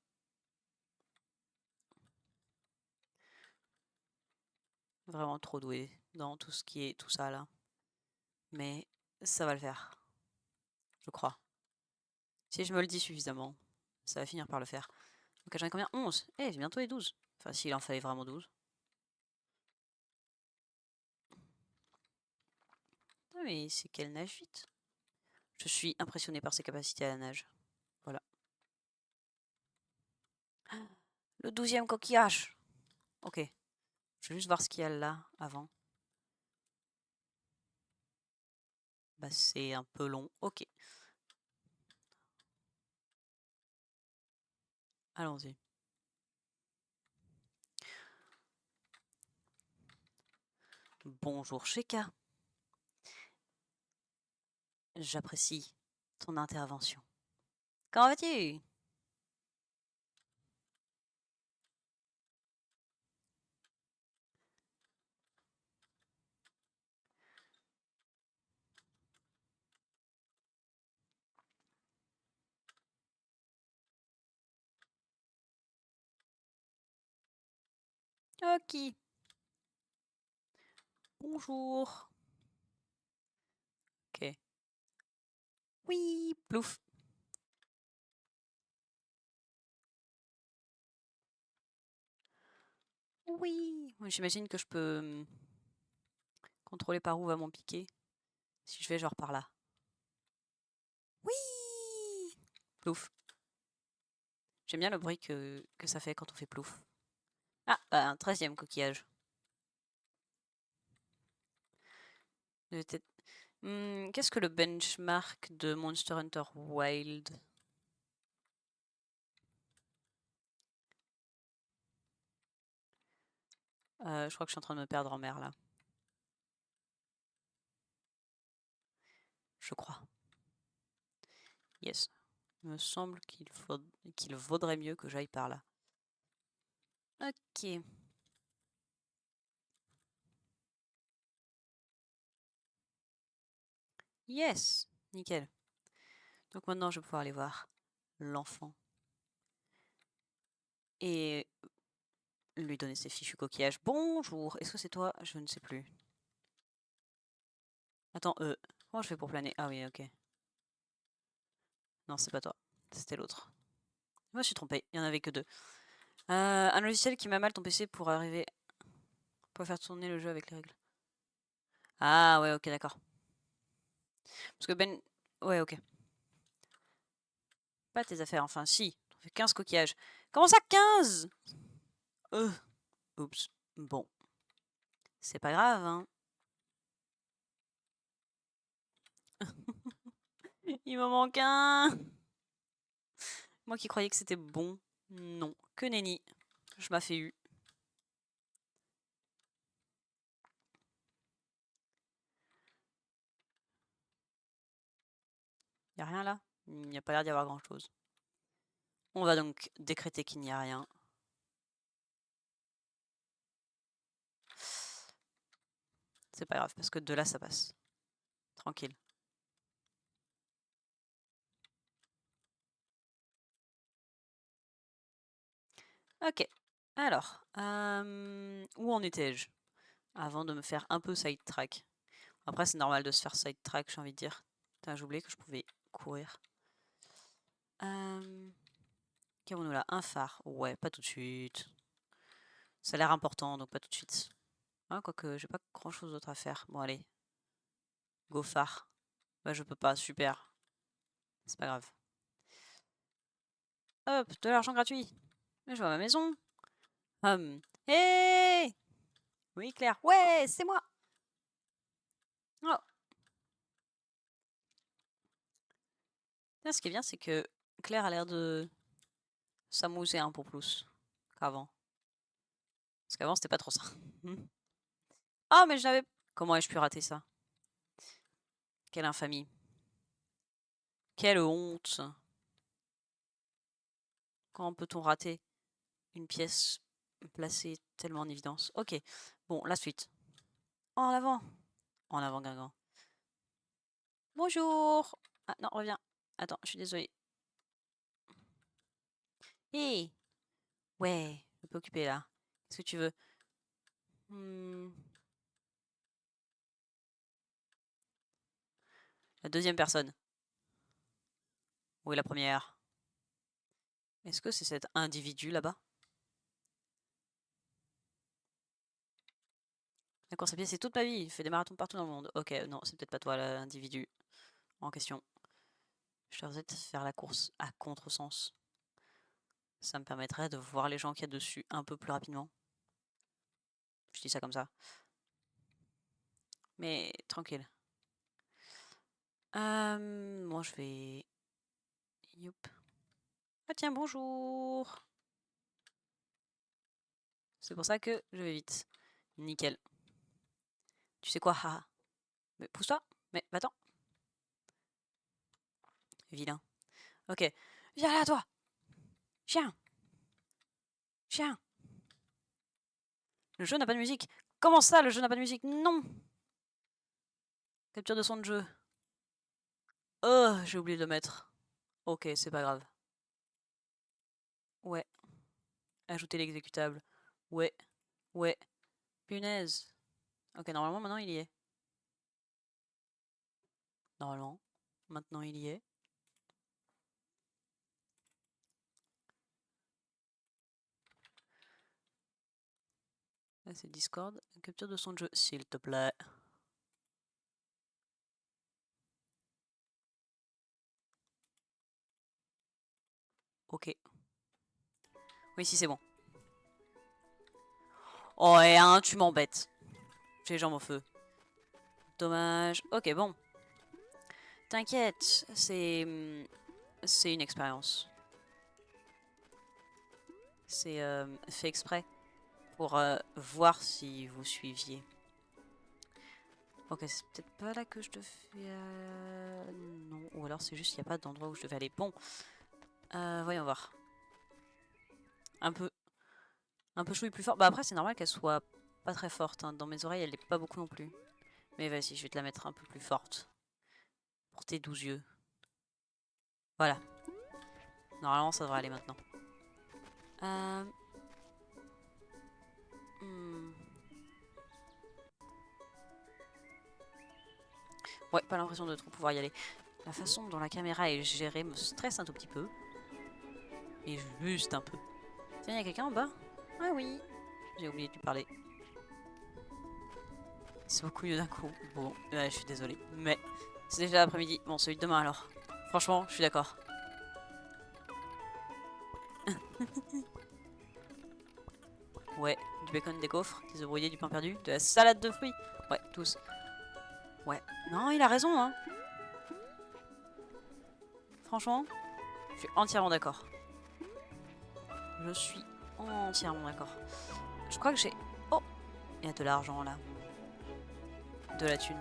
Vraiment trop doué dans tout ce qui est tout ça là. Mais ça va le faire. Je crois. Si je me le dis suffisamment, ça va finir par le faire. Ok, j'en ai combien? 11. Eh, j'ai bientôt les 12. Enfin, s'il en fallait vraiment 12. Ah, mais c'est qu'elle nage vite. Je suis impressionnée par ses capacités à la nage. Voilà. Le 12e coquillage. Ok. Je vais juste voir ce qu'il y a là avant. Bah, c'est un peu long. Ok. Allons-y. Bonjour Sheka. J'apprécie ton intervention. Comment vas-tu? Ok. Bonjour. Ok. Oui, plouf. Oui. J'imagine que je peux contrôler par où va mon piqué. Si je vais genre par là. Oui. Plouf. J'aime bien le bruit que ça fait quand on fait plouf. Ah, bah, un 13e coquillage. Qu'est-ce que le benchmark de Monster Hunter Wild? Je crois que je suis en train de me perdre en mer là. Je crois. Yes. Il me semble qu'il vaudrait mieux que j'aille par là. Ok. Yes. Nickel. Donc maintenant, je vais pouvoir aller voir l'enfant. Et lui donner ses fichus coquillages. Bonjour. Est-ce que c'est toi? Je ne sais plus. Attends, comment je fais pour planer? Ah oui, ok. Non, c'est pas toi. C'était l'autre. Moi, je suis trompée. Il n'y en avait que deux. Un logiciel qui m'a mal ton PC pour arriver... Pour faire tourner le jeu avec les règles. Ah ouais, ok, d'accord. Parce que Ben... Ouais, ok. Pas tes affaires, enfin si. On fait 15 coquillages. Comment ça 15? Oups. Bon. C'est pas grave, hein. Il m'en manque un. Moi qui croyais que c'était bon. Non. Que nenni. Je m'as fait eu. Y a rien là? Il n'y a pas l'air d'y avoir grand chose. On va donc décréter qu'il n'y a rien. C'est pas grave, parce que de là ça passe. Tranquille. Ok. Alors, où en étais-je? Avant de me faire un peu sidetrack. Après, c'est normal de se faire sidetrack, j'ai envie de dire. Putain, j'ai oublié que je pouvais courir. Qu'avons-nous là? Un phare. Ouais, pas tout de suite. Ça a l'air important, donc pas tout de suite. Ah, quoique, j'ai pas grand-chose d'autre à faire. Bon, allez. Go phare. Bah, je peux pas, super. C'est pas grave. Hop, de l'argent gratuit. Mais je vois ma maison. Hé! Oui, Claire. Ouais, c'est moi. Oh. Là, ce qui est bien, c'est que Claire a l'air de s'amuser un peu plus qu'avant. Parce qu'avant, c'était pas trop ça. Oh, mais je l'avais... Comment ai-je pu rater ça? Quelle infamie. Quelle honte. Comment peut-on rater une pièce placée tellement en évidence? Ok. Bon, la suite. En avant. En avant, Guingamp. Bonjour. Ah non, reviens. Attends, je suis désolée. Hé. Ouais, je peux occuper là. Qu'est-ce que tu veux? La deuxième personne. Où est la première? Est-ce que c'est cet individu là-bas? La course à pied, c'est toute ma vie. Je fais des marathons partout dans le monde. Ok, non, c'est peut-être pas toi l'individu en question. Je devrais peut-être faire la course à contresens. Ça me permettrait de voir les gens qu'il y a dessus un peu plus rapidement. Je dis ça comme ça. Mais tranquille. Moi, je vais... Youp. Ah tiens, bonjour. C'est pour ça que je vais vite. Nickel. Tu sais quoi? Haha. Mais pousse-toi. Mais va-t'en. Vilain. Ok. Viens là, toi. Chien. Chien. Le jeu n'a pas de musique. Comment ça, le jeu n'a pas de musique? Non. Capture de son de jeu. Oh, j'ai oublié de le mettre. Ok, c'est pas grave. Ouais. Ajouter l'exécutable. Ouais. Ouais. Punaise. Ok, normalement, maintenant, il y est. Normalement. Maintenant, il y est. Là, c'est Discord. Capture de son de jeu, s'il te plaît. Ok. Oui, si, c'est bon. Oh, et hein, tu m'embêtes. J'ai les jambes au feu. Dommage. Ok, bon. T'inquiète, c'est une expérience. C'est fait exprès pour voir si vous suiviez. Ok, c'est peut-être pas là que je devais... Non, ou alors c'est juste qu'il n'y a pas d'endroit où je devais aller. Bon, voyons voir. Un peu chouille plus fort. Bah après, c'est normal qu'elle soit pas très forte. Hein. Dans mes oreilles, elle n'est pas beaucoup non plus. Mais vas-y, je vais te la mettre un peu plus forte. Pour tes 12 yeux. Voilà. Normalement, ça devrait aller maintenant. Ouais, pas l'impression de trop pouvoir y aller. La façon dont la caméra est gérée me stresse un tout petit peu. Et juste un peu. Tiens, y'a quelqu'un en bas? Ah oui. J'ai oublié de lui parler. C'est beaucoup mieux d'un coup. Bon, je suis désolée. Mais c'est déjà l'après-midi. Bon, celui de demain alors. Franchement, je suis d'accord. Ouais, du bacon, des gaufres, des œufs brouillés, du pain perdu, de la salade de fruits. Ouais, tous. Ouais. Non, il a raison, hein. Franchement, je suis entièrement d'accord. Je suis entièrement d'accord. Je crois que j'ai... Oh, il y a de l'argent là. De la thune.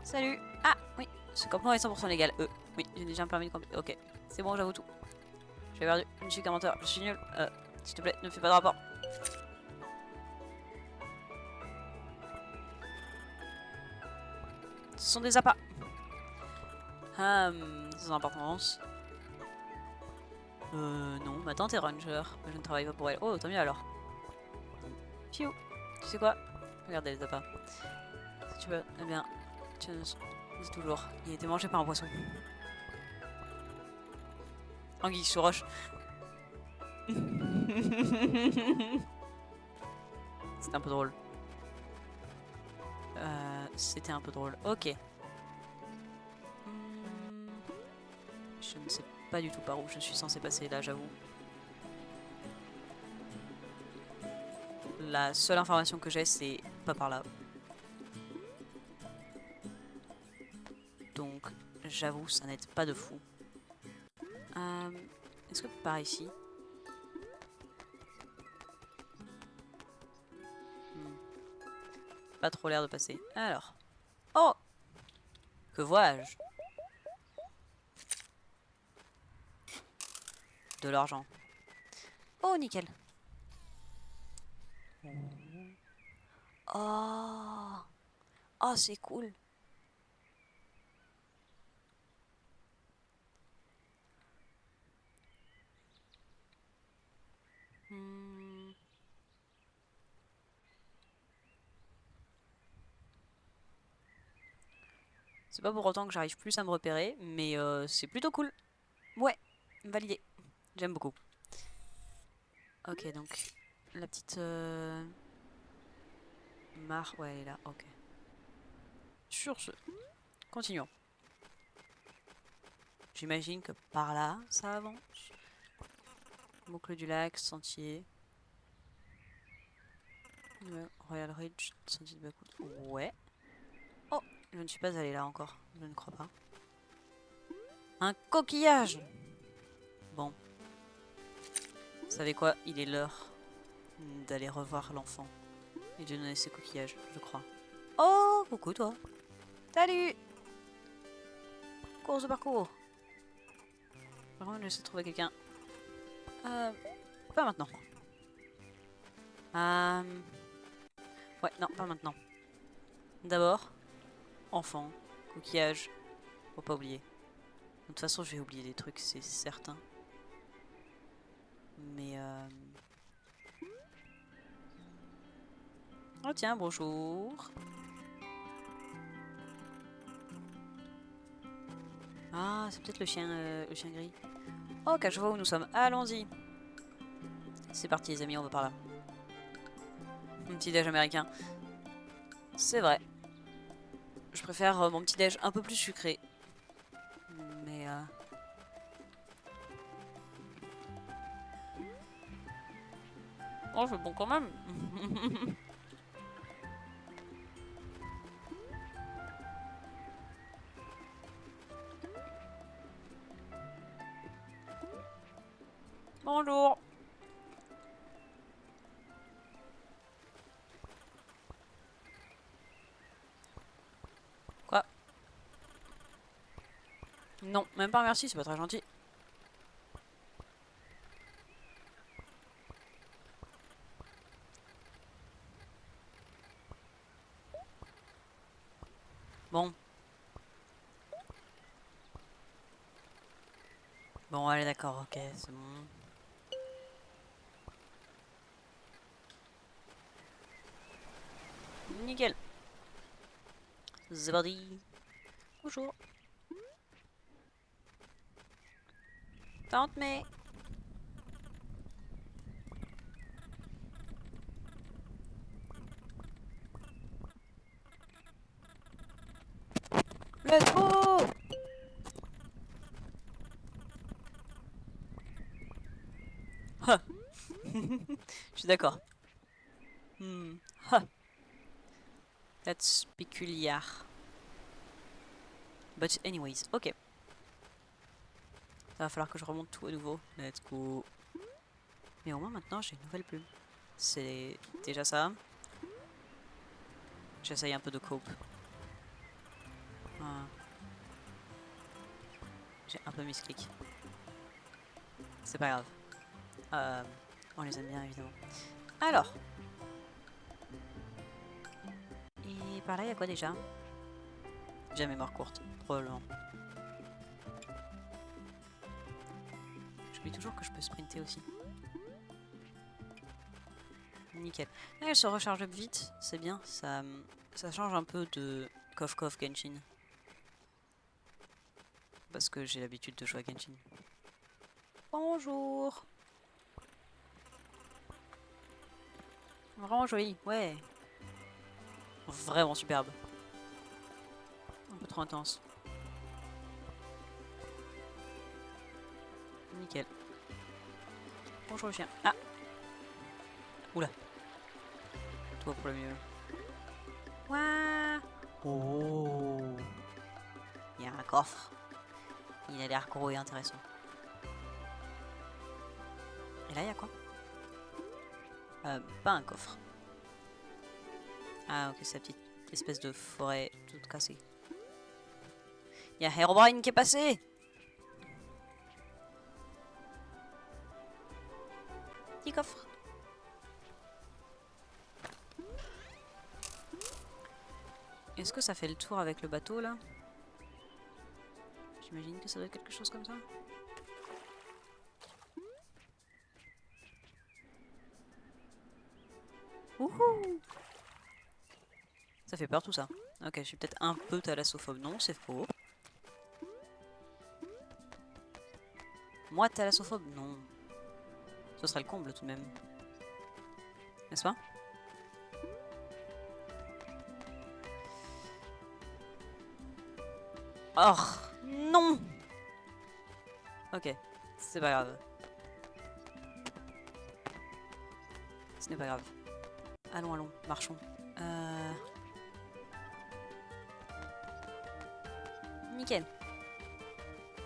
Salut. Ah, oui. Ce campement est 100% légal. Oui, j'ai déjà un permis de camper. Ok, c'est bon, j'avoue tout. J'ai perdu. Je suis qu'un menteur. Je suis nul. S'il te plaît, ne fais pas de rapport. Ce sont des appâts. Sans importance. Non, ma tante est ranger. Je ne travaille pas pour elle. Oh, tant mieux alors. Piou. Tu sais quoi? Regardez les appâts. Si tu veux, eh bien, tu nous dis toujours. Il a été mangé par un poisson. Anguille sous roche. C'était un peu drôle. C'était un peu drôle. Ok. Je ne sais pas du tout par où je suis censée passer là, j'avoue. La seule information que j'ai, c'est pas par là. Donc, j'avoue, ça n'aide pas de fou. Est-ce que par ici? Pas trop l'air de passer. Alors. Oh! Que vois-je? De l'argent. Oh, nickel. Oh! Oh, c'est cool. C'est pas pour autant que j'arrive plus à me repérer, mais c'est plutôt cool. Ouais, validé. J'aime beaucoup. Ok, donc la petite mare, ouais, elle est là, ok. Sur ce, continuons. J'imagine que par là, ça avance. Boucle du lac, sentier. Royal Ridge, sentier de Bakout. Ouais. Oh, je ne suis pas allée là encore, je ne crois pas. Un coquillage! Bon. Vous savez quoi? Il est l'heure d'aller revoir l'enfant. Et de donner ses coquillages, je crois. Oh, coucou toi. Salut. Course de parcours. Par contre, j'essaie de trouver quelqu'un. Pas maintenant. Ouais, non, pas maintenant. D'abord, enfant, coquillage. Faut pas oublier. De toute façon, je vais oublier des trucs, c'est certain. Mais oh tiens, bonjour. Ah, c'est peut-être le chien gris. Ok, je vois où nous sommes. Allons-y. C'est parti les amis, on va par là. Un petit déj américain. C'est vrai. Je préfère mon petit déj un peu plus sucré. Mais oh, c'est bon quand même. Bonjour. Non, même pas merci, c'est pas très gentil. Bon. Bon, allez, d'accord, ok, c'est bon. Nickel. C'est parti. Bonjour. Tante May. Let's go. Je suis d'accord. That's peculiar. But anyways, ok. Ça va falloir que je remonte tout à nouveau. Let's go. Mais au moins maintenant j'ai une nouvelle plume. C'est déjà ça. J'essaye un peu de cope. Ah. J'ai un peu misclick. C'est pas grave. On les aime bien évidemment. Alors. Et par là il y a quoi déjà? J'ai mémoire courte, probablement. J'oublie toujours que je peux sprinter aussi. Nickel. Là, elle se recharge up vite, c'est bien. Ça change un peu de Kof Kof Genshin. Parce que j'ai l'habitude de jouer à Genshin. Bonjour. Vraiment joli, ouais. Vraiment superbe. Un peu trop intense. Nickel. Bonjour le chien. Ah. Oula. Toi pour le mieux. Ouah. Oh. Il y a un coffre. Il a l'air gros et intéressant. Et là, il y a quoi? Pas un coffre. Ah, ok, c'est la petite espèce de forêt toute cassée. Il y a Herobrine qui est passé! Petit coffre. Est-ce que ça fait le tour avec le bateau là? J'imagine que ça doit être quelque chose comme ça. Wouhou! Ça fait peur tout ça. Ok, je suis peut-être un peu thalassophobe. Non, c'est faux. Moi, thalassophobe? Non. Ce serait le comble tout de même. N'est-ce pas? Oh non! Ok, c'est pas grave. Ce n'est pas grave. Allons, allons, marchons. Nickel.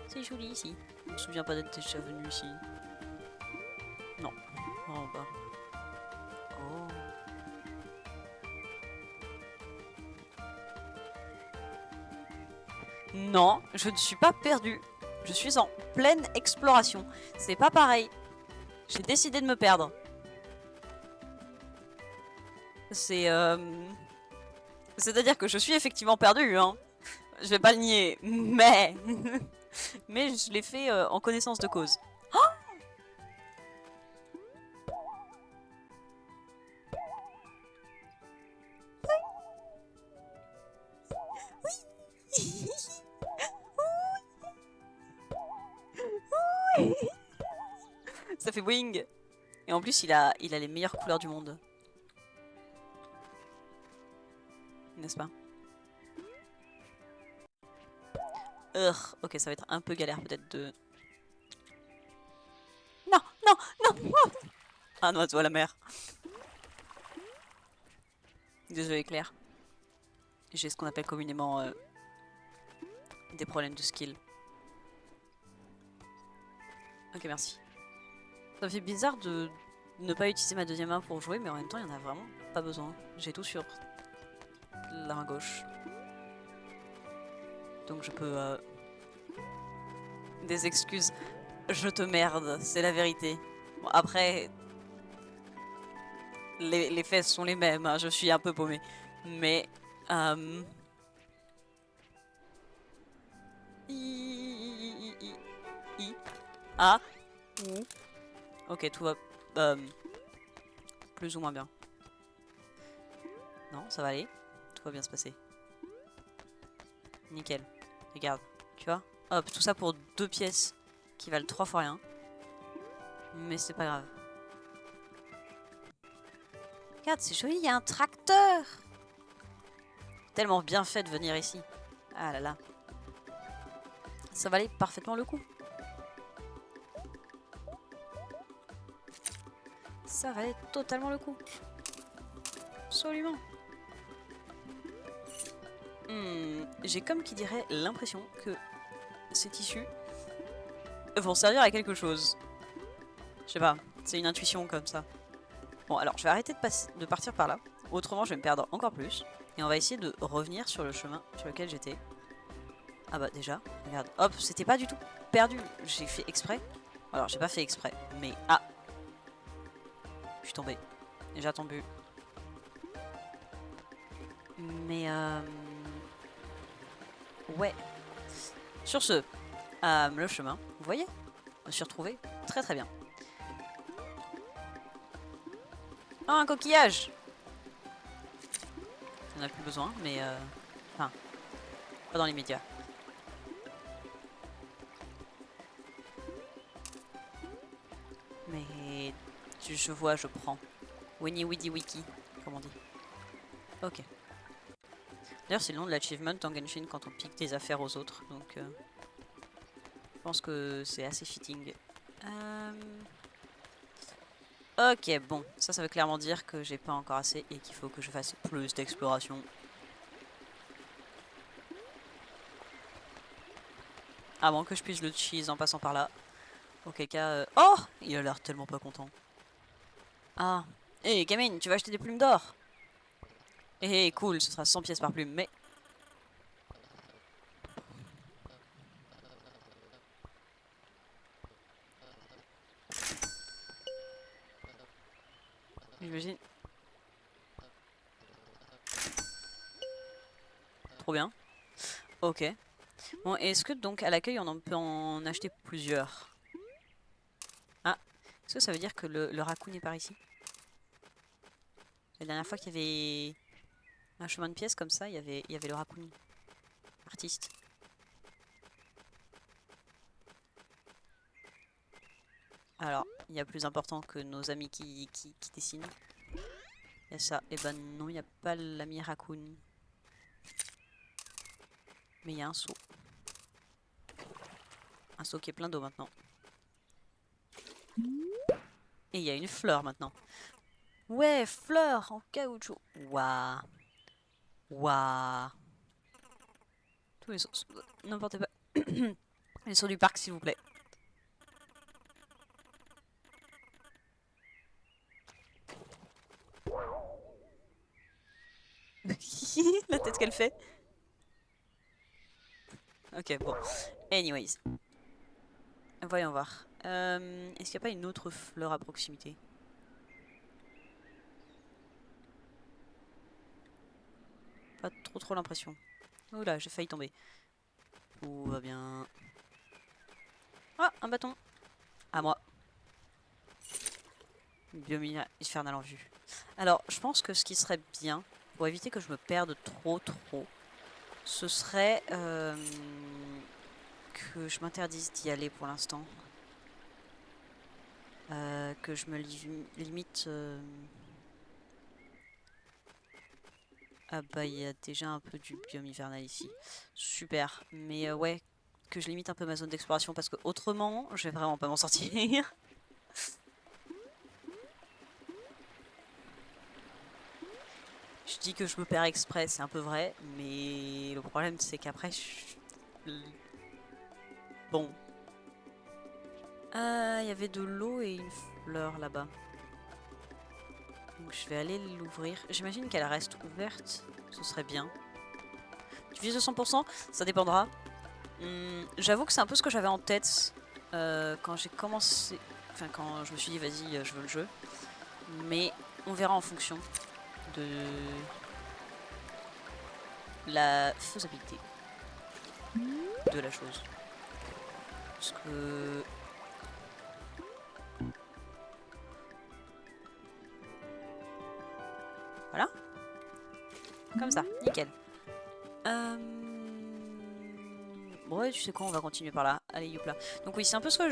C'est joli ici. Je me souviens pas d'être déjà venu ici. Non, vraiment pas. Oh. Non, je ne suis pas perdue. Je suis en pleine exploration. C'est pas pareil. J'ai décidé de me perdre. C'est-à-dire que je suis effectivement perdue, hein. Je vais pas le nier, mais... mais je l'ai fait en connaissance de cause. Oh, oui. Ça fait wing. Et en plus, il a les meilleures couleurs du monde. N'est-ce pas? Ok, ça va être un peu galère peut-être de... Non, non, non. Un oiseau à la mer. Désolé Claire. J'ai ce qu'on appelle communément des problèmes de skill. Ok, merci. Ça me fait bizarre de ne pas utiliser ma deuxième main pour jouer, mais en même temps, il n'y en a vraiment pas besoin. J'ai tout sur la main gauche. Donc je peux des excuses. Je te merde, c'est la vérité. Bon, après, les faits sont les mêmes, hein, je suis un peu paumée. Mais... Ah. Ou. Ok, tout va... plus ou moins bien. Non, ça va aller. Tout va bien se passer. Nickel. Regarde, tu vois. Hop, tout ça pour 2 pièces qui valent 3 fois rien. Mais c'est pas grave. Regarde, c'est joli, il y a un tracteur. Tellement bien fait de venir ici. Ah là là. Ça valait parfaitement le coup. Ça valait totalement le coup. Absolument. J'ai comme qui dirait l'impression que ces tissus vont servir à quelque chose. Je sais pas, c'est une intuition comme ça. Bon, alors je vais arrêter de partir par là. Autrement, je vais me perdre encore plus. Et on va essayer de revenir sur le chemin sur lequel j'étais. Ah bah déjà, regarde. Hop, c'était pas du tout perdu. J'ai fait exprès. Alors, j'ai pas fait exprès, mais... Ah, je suis tombée. Déjà tombée. Mais ouais. Sur ce, le chemin, vous voyez, je me suis retrouvée très très bien. Oh, un coquillage! On a plus besoin, mais enfin, pas dans les médias. Mais je vois, je prends. Winnie Widdy Wiki, comme on dit. Ok. D'ailleurs, c'est le nom de l'achievement en Genshin quand on pique des affaires aux autres, donc je pense que c'est assez fitting. Ok, bon, ça veut clairement dire que j'ai pas encore assez et qu'il faut que je fasse plus d'exploration. Avant que je puisse le cheese en passant par là. Auquel cas... Oh! Il a l'air tellement pas content. Ah. Hé, Camille, tu vas acheter des plumes d'or? Eh, cool, ce sera 100 pièces par plume, mais... J'imagine. Trop bien. Ok. Bon, est-ce que donc à l'accueil on peut en acheter plusieurs? Ah. Est-ce que ça veut dire que le raccoon est par ici? La dernière fois qu'il y avait un chemin de pièces comme ça, il y avait le raccoon. Artiste. Alors, il y a plus important que nos amis qui dessinent. Il y a ça. Et ben non, il n'y a pas l'ami raccoon. Mais il y a un seau. Un seau qui est plein d'eau maintenant. Et il y a une fleur maintenant. Ouais, fleur en caoutchouc. Waouh. Waouh. Tous les sauts. N'importe pas. Les sauts du parc, s'il vous plaît. La tête qu'elle fait. Ok, bon. Anyways. Voyons voir. Est-ce qu'il n'y a pas une autre fleur à proximité? Pas trop l'impression. Oula, j'ai failli tomber. Tout va bien. Ah, un bâton. À moi. Biomine infernal en vue. Alors, je pense que ce qui serait bien, pour éviter que je me perde trop, ce serait que je m'interdise d'y aller pour l'instant. Que je me limite... Ah bah il y a déjà un peu du biome hivernal ici. Super. Mais ouais, que je limite un peu ma zone d'exploration parce que autrement, je vais vraiment pas m'en sortir. Je dis que je me perds exprès, c'est un peu vrai, mais le problème c'est qu'après, bon. Il y avait de l'eau et une fleur là-bas. Donc je vais aller l'ouvrir. J'imagine qu'elle reste ouverte, ce serait bien. Tu vises de 100%, ça dépendra. J'avoue que c'est un peu ce que j'avais en tête quand j'ai commencé... Enfin, quand je me suis dit, vas-y, je veux le jeu. Mais on verra en fonction de la faisabilité de la chose. Parce que... Voilà. Comme ça, nickel. Bon, ouais, tu sais quoi, on va continuer par là. Allez, youpla. Donc oui, c'est un peu ce que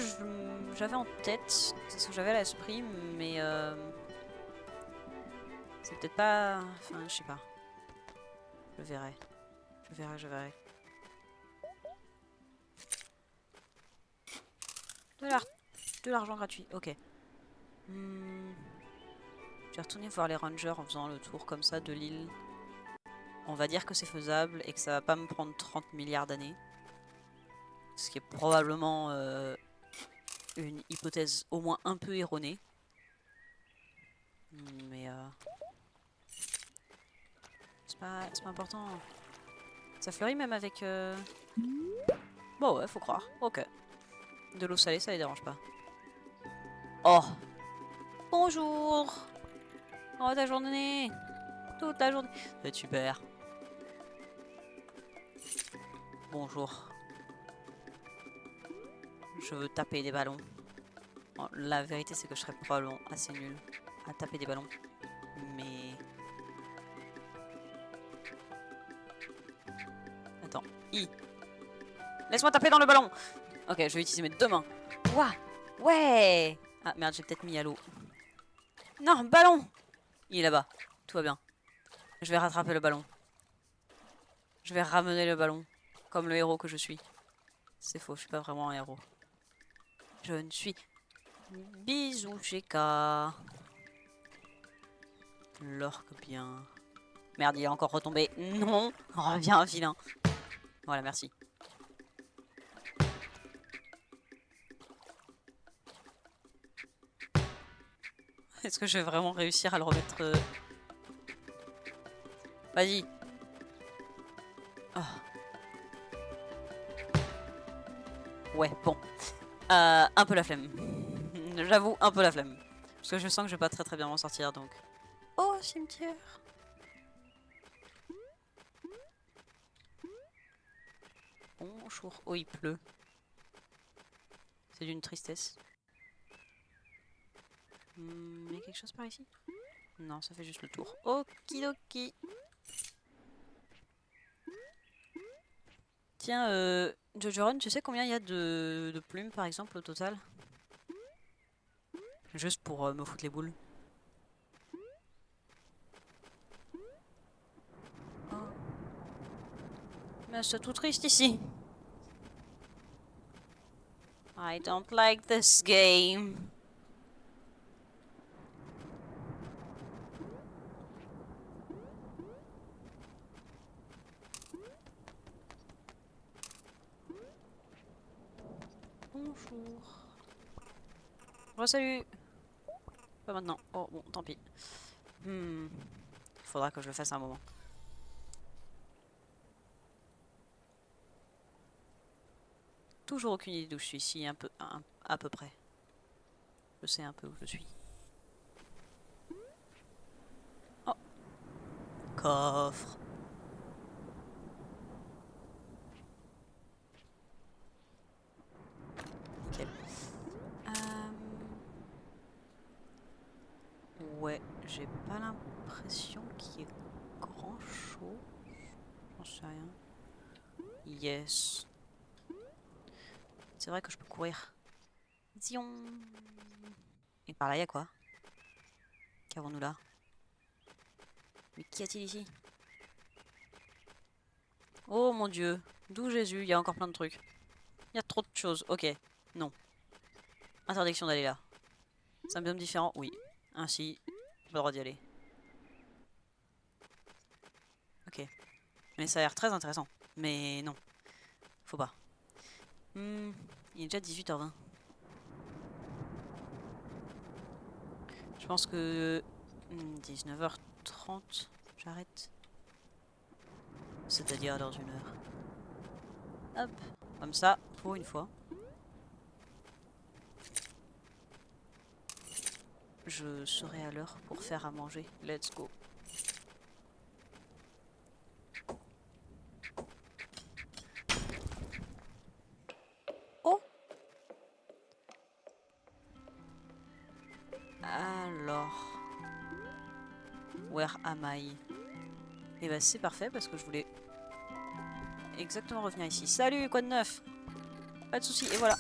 j'avais en tête. C'est ce que j'avais à l'esprit, mais... c'est peut-être pas... Enfin, je sais pas. Je verrai. Je verrai. De l'argent gratuit, ok. Je vais retourner voir les rangers en faisant le tour comme ça de l'île. On va dire que c'est faisable et que ça va pas me prendre 30 milliards d'années. Ce qui est probablement une hypothèse au moins un peu erronée. Mais c'est pas important. Ça fleurit même avec... Bon ouais, faut croire. Ok. De l'eau salée, ça les dérange pas. Oh! Bonjour! Oh, ta journée! Toute la journée! C'est super. Bonjour. Je veux taper des ballons. Bon, la vérité, c'est que je serais probablement assez nul à taper des ballons. Mais... Attends. Laisse-moi taper dans le ballon! Ok, je vais utiliser mes deux mains. Ouah! Ouais! Ah merde, j'ai peut-être mis à l'eau. Non, ballon! Il est là-bas. Tout va bien. Je vais rattraper le ballon. Je vais ramener le ballon. Comme le héros que je suis. C'est faux, je suis pas vraiment un héros. Je ne suis... Bisous, Sheka. L'orque bien. Merde, il est encore retombé. Non! Reviens, vilain. Voilà, merci. Est-ce que je vais vraiment réussir à le remettre... Vas-y. Oh. Ouais, bon. Un peu la flemme. J'avoue, un peu la flemme. Parce que je sens que je vais pas très bien m'en sortir, donc... Oh, cimetière. Bonjour. Oh, il pleut. C'est d'une tristesse. Il y a quelque chose par ici? Non, ça fait juste le tour. Okidoki. Tiens, Jojoron, tu sais combien il y a de plumes, par exemple, au total? Juste pour me foutre les boules. Oh. Mais c'est tout triste ici. I don't like this game. Bonjour. Salut. Pas maintenant. Oh bon, tant pis. Faudra que je le fasse un moment. Toujours aucune idée d'où je suis ici, à peu près. Je sais un peu où je suis. Oh. Coffre. Nickel. Ouais, j'ai pas l'impression qu'il y ait grand chose. J'en sais rien. Yes. C'est vrai que je peux courir. Zion. Et par là, y'a quoi? Qu'avons-nous là? Mais qu'y a-t-il ici? Oh mon dieu. D'où Jésus? Il y a encore plein de trucs. Il y a trop de choses. Ok. Non. Interdiction d'aller là. C'est un biome différent? Oui. Ainsi, j'ai pas le droit d'y aller. Ok. Mais ça a l'air très intéressant. Mais non. Faut pas. Il est déjà 18h20. Je pense que 19h30, j'arrête. C'est-à-dire dans une heure. Hop. Comme ça, pour une fois. Je serai à l'heure pour faire à manger. Let's go. Oh! Alors... Where am I? Et bah c'est parfait parce que je voulais exactement revenir ici. Salut, quoi de neuf? Pas de soucis, et voilà.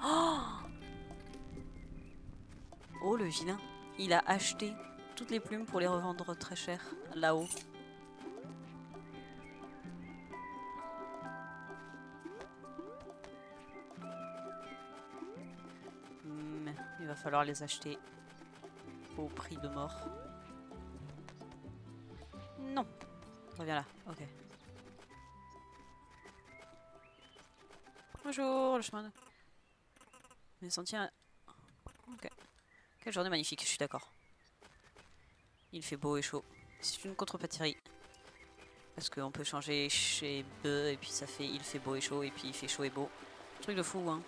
Oh, oh le vilain. Il a acheté toutes les plumes pour les revendre très cher là-haut. Il va falloir les acheter au prix de mort. Non. Reviens là, ok. Bonjour, le chemin de... Les sentiers... Ok. Quelle journée magnifique, je suis d'accord. Il fait beau et chaud. C'est une contrepâtisserie. Parce qu'on peut changer chez be et puis ça fait il fait beau et chaud et puis il fait chaud et beau. Truc de fou, hein.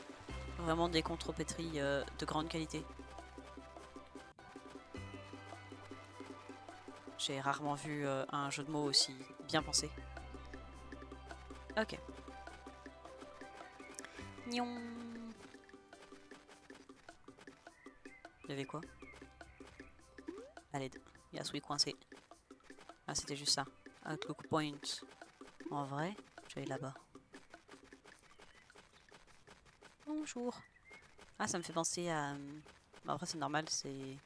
Vraiment des contrepâtisseries de grande qualité. J'ai rarement vu un jeu de mots aussi bien pensé. Ok. Nion. Il y avait quoi? À l'aide. Il y a celui coincé. Ah, c'était juste ça. Outlook point. En vrai, je vais là-bas. Bonjour. Ah, ça me fait penser à... Bon, après, c'est normal, c'est...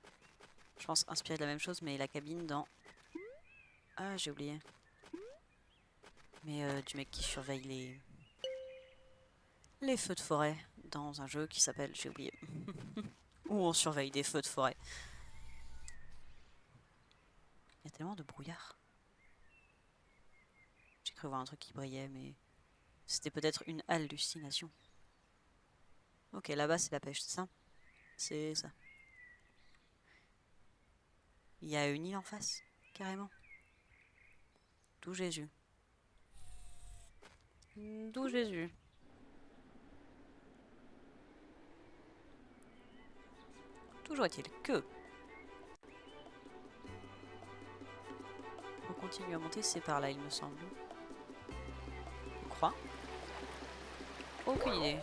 Je pense inspiré de la même chose, mais la cabine dans... Ah, j'ai oublié. Mais du mec qui surveille les feux de forêt dans un jeu qui s'appelle... J'ai oublié. Où on surveille des feux de forêt. Il y a tellement de brouillard. J'ai cru voir un truc qui brillait, mais... C'était peut-être une hallucination. Ok, là-bas, c'est la pêche, c'est ça? C'est ça. Il y a une île en face, carrément. D'où Jésus. D'où Jésus. Toujours est-il que... On continue à monter, c'est par là, il me semble. Je crois. Aucune idée.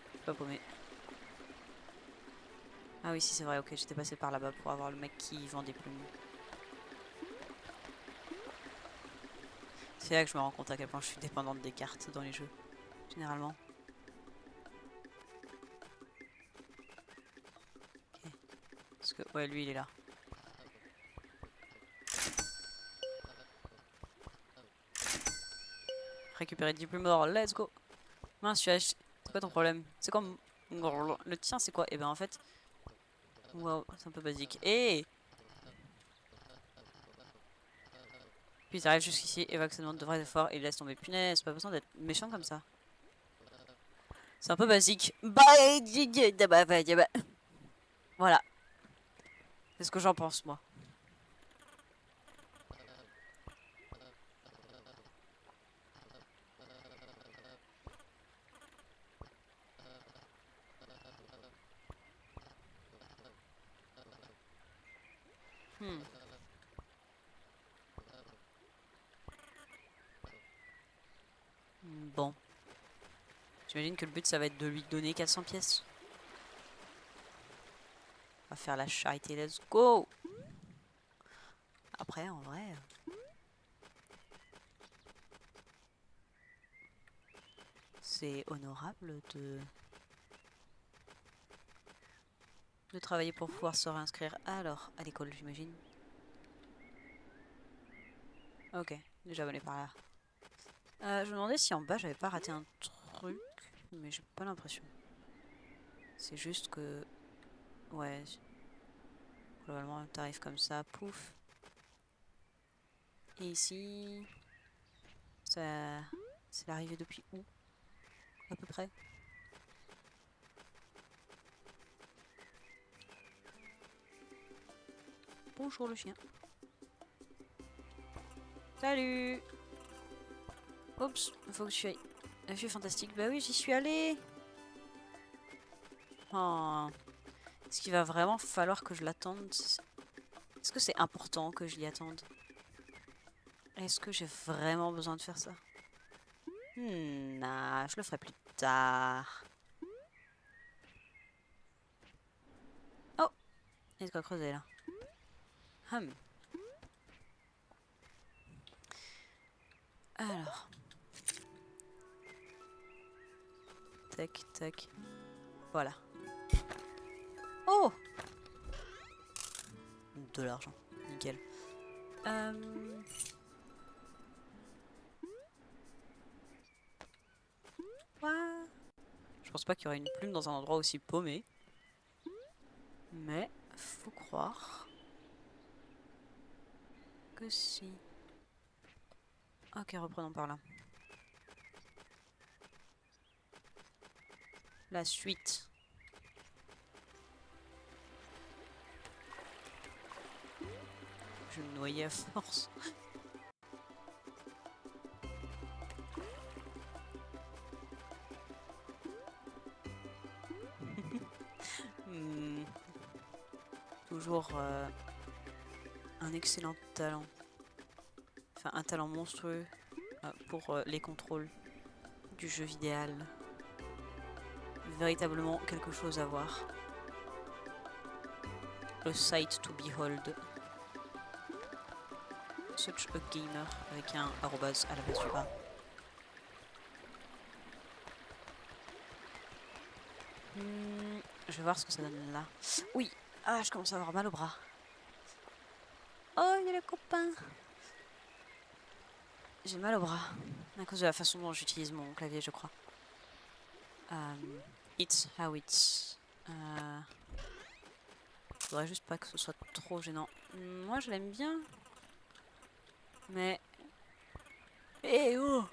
Je suis pas paumé. Ah oui, si c'est vrai, ok, j'étais passé par là-bas pour avoir le mec qui vend des plumes. C'est là que je me rends compte à quel point je suis dépendante des cartes dans les jeux, généralement. Ok. Parce que, ouais, lui, il est là. Récupérer 10 plumes d'or, let's go! Mince, tu as acheté... C'est quoi ton problème? C'est quoi le tien, c'est quoi? Et ben en fait... Wow, c'est un peu basique. Et puis t'arrives jusqu'ici, évoque sa demande de vrais efforts et laisse tomber. Punaise, pas besoin d'être méchant comme ça. C'est un peu basique. Voilà. C'est ce que j'en pense, moi. Bon. J'imagine que le but, ça va être de lui donner 400 pièces. On va faire la charité, let's go! Après, en vrai... C'est honorable de travailler pour pouvoir se réinscrire alors à l'école, j'imagine. Ok, déjà abonné par là. Je me demandais si en bas j'avais pas raté un truc, mais j'ai pas l'impression. C'est juste que... Ouais, globalement t'arrives comme ça, pouf. Et ici... Ça... C'est l'arrivée depuis où? À peu près? Bonjour le chien. Salut! Oups, il faut que tu ailles. La vue est fantastique. Bah oui, j'y suis allée. Oh. Est-ce qu'il va vraiment falloir que je l'attende? Est-ce que c'est important que je l'y attende? Est-ce que j'ai vraiment besoin de faire ça? Nah, je le ferai plus tard. Oh! Il y a de quoi creuser là. Alors. Tac, tac. Voilà. Oh! De l'argent. Nickel. What? Je pense pas qu'il y aurait une plume dans un endroit aussi paumé. Mais faut croire que si. Ok, reprenons par là. La suite. Je vais me noyer à force. Toujours un excellent talent. Enfin, un talent monstrueux pour les contrôles du jeu vidéo. Véritablement quelque chose à voir. A sight to behold. Such a gamer avec un arrobase à la place du A. Je vais voir ce que ça donne là. Oui! Ah, je commence à avoir mal au bras. Oh, il y a le copain! J'ai mal au bras. À cause de la façon dont j'utilise mon clavier, je crois. It's how it's. Faudrait juste pas que ce soit trop gênant. Moi, je l'aime bien. Mais... Eh oh!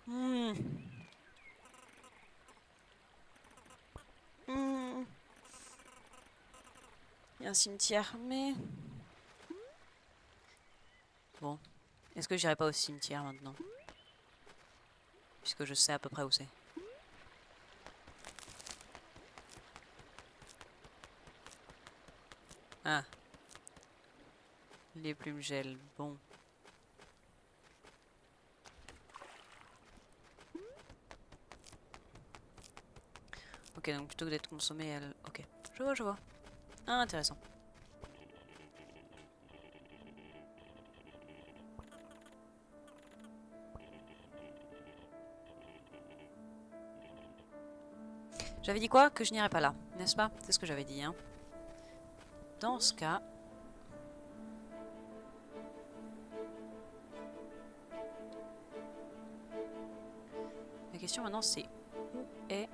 Il y a un cimetière, mais... Bon. Est-ce que j'irai pas au cimetière maintenant? Puisque je sais à peu près où c'est. Ah. Les plumes gèlent. Bon. Ok, donc plutôt que d'être consommée, elle... Ok. Je vois, je vois. Ah, intéressant. J'avais dit quoi? Que je n'irais pas là, n'est-ce pas? C'est ce que j'avais dit, hein. Dans ce cas... La question maintenant c'est... Où est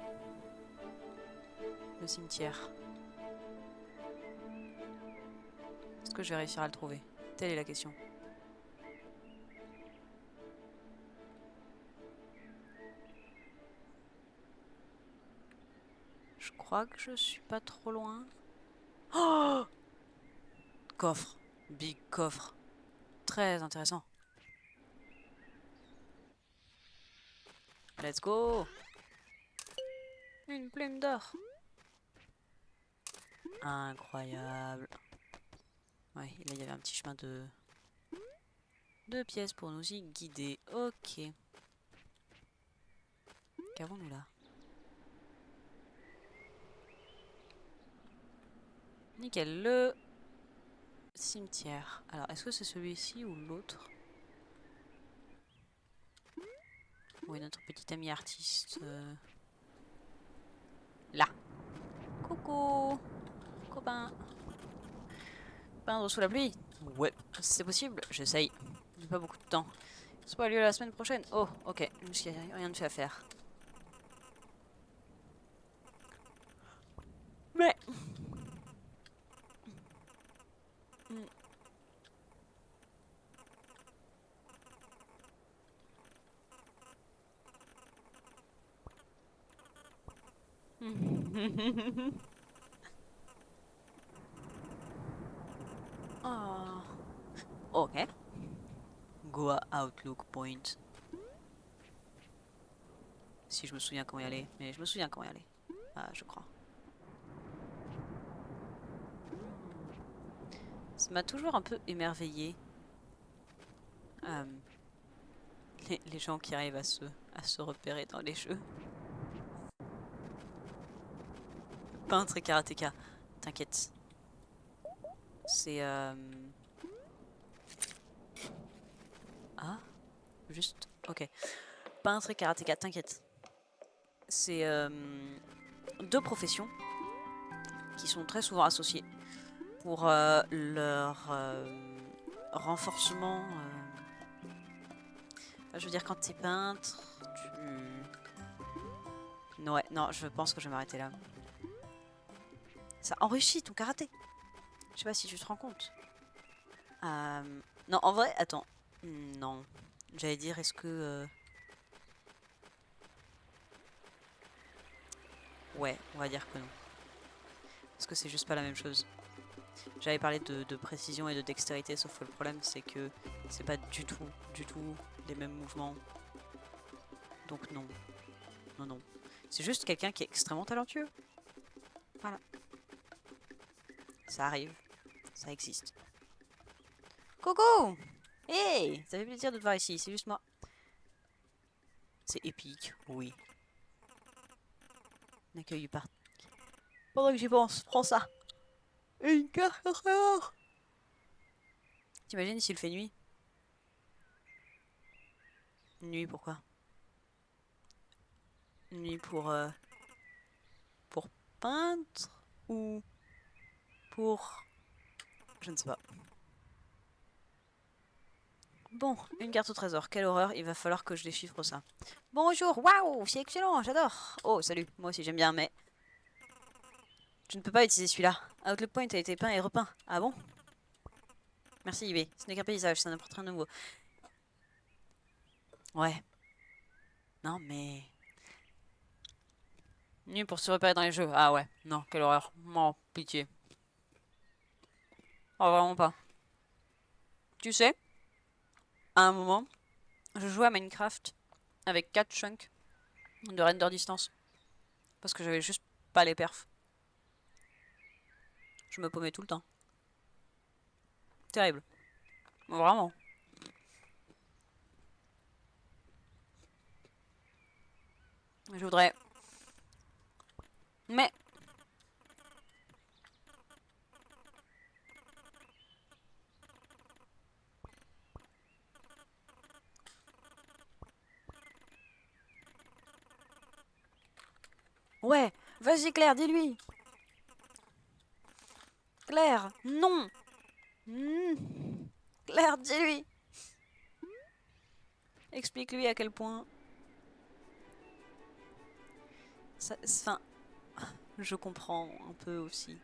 le cimetière? Est-ce que je vais réussir à le trouver? Telle est la question. Je crois que je suis pas trop loin. Oh! Coffre. Big coffre. Très intéressant. Let's go! Une plume d'or. Incroyable. Ouais, là il y avait un petit chemin de... 2 pièces pour nous y guider. Ok. Qu'avons-nous là? Nickel. Le cimetière. Alors, est-ce que c'est celui-ci ou l'autre? Oui, notre petit ami artiste. Là. Coucou. Copain. Peindre sous la pluie? Ouais. C'est possible? J'essaye. J'ai pas beaucoup de temps. Ça aura lieu la semaine prochaine. Oh, ok. Il n'y a rien de fait à faire. Mais... Oh. Ok. Go à Outlook Point. Si je me souviens comment y aller. Mais je me souviens comment y aller. Ah, je crois. Ça m'a toujours un peu émerveillé. Les gens qui arrivent à se repérer dans les jeux. Peintre et karatéka. T'inquiète. C'est... Ah, juste... Ok. Peintre et karatéka, t'inquiète. C'est deux professions qui sont très souvent associées pour leur renforcement. Je veux dire, quand t'es peintre, tu... Ouais, non, je pense que je vais m'arrêter là. Ça enrichit ton karaté. Je sais pas si tu te rends compte. Non, en vrai, attends. Non. J'allais dire, est-ce que... Ouais, on va dire que non. Parce que c'est juste pas la même chose. J'avais parlé de précision et de dextérité, sauf que le problème, c'est que c'est pas du tout les mêmes mouvements. Donc non. Non, non. C'est juste quelqu'un qui est extrêmement talentueux. Voilà. Ça arrive. Ça existe. Coucou! Hey! Ça fait plaisir de te voir ici, c'est juste moi. C'est épique, oui. Un accueil par... Pendant que j'y pense, prends ça! Une carte rare! T'imagines s'il fait nuit? Nuit, pourquoi? Nuit pour peintre? Ou pour... Je ne sais pas. Bon, une carte au trésor, quelle horreur, il va falloir que je déchiffre ça. Bonjour, waouh, c'est excellent, j'adore. Oh, salut, moi aussi j'aime bien, mais... Je ne peux pas utiliser celui-là. Outlook Point a été peint et repeint. Ah bon? Merci eBay, ce n'est qu'un paysage, ça n'apporte rien de nouveau. Ouais. Non, mais... Nuit pour se repérer dans les jeux. Ah ouais, non, quelle horreur. Oh, pitié. Oh, vraiment pas. Tu sais, à un moment, je jouais à Minecraft avec 4 chunks de render distance. Parce que j'avais juste pas les perfs. Je me paumais tout le temps. Terrible. Vraiment. Je voudrais... Mais... Ouais, vas-y Claire, dis-lui. Claire, non. Claire, dis-lui. Explique-lui à quel point... Enfin, je comprends un peu aussi.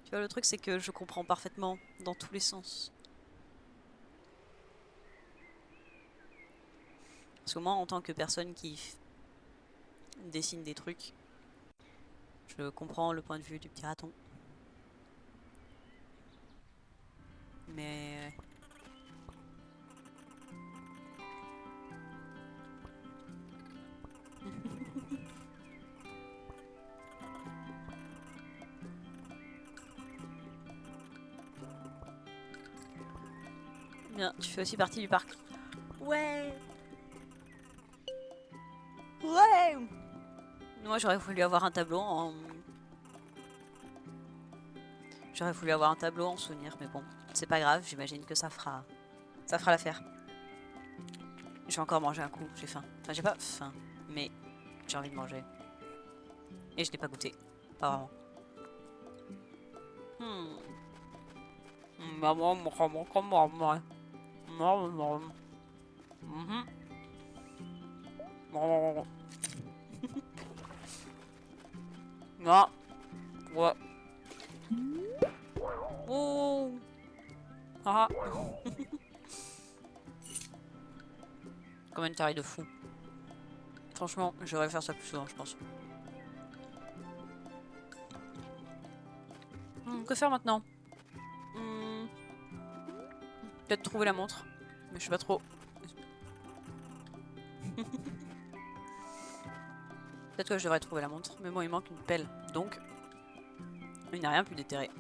Tu vois, le truc, c'est que je comprends parfaitement dans tous les sens. Parce que moi, en tant que personne qui dessine des trucs, je comprends le point de vue du petit raton. Mais... Bien, tu fais aussi partie du parc. Ouais. Ouais. Moi, j'aurais voulu avoir un tableau en... J'aurais voulu avoir un tableau en souvenir, mais bon, c'est pas grave, j'imagine que ça fera l'affaire. Je vais encore manger un coup, j'ai faim. Enfin, j'ai pas faim, mais j'ai envie de manger. Et je n'ai pas goûté, pas vraiment. Maman, maman. Non. Ouais. Oh. Ah. Commentaire de fou. Franchement, je devrais faire ça plus souvent, je pense. Que faire maintenant? peut-être trouver la montre, mais je sais pas trop. Peut-être que je devrais trouver la montre, mais bon, il manque une pelle, donc il n'y a rien pu déterrer.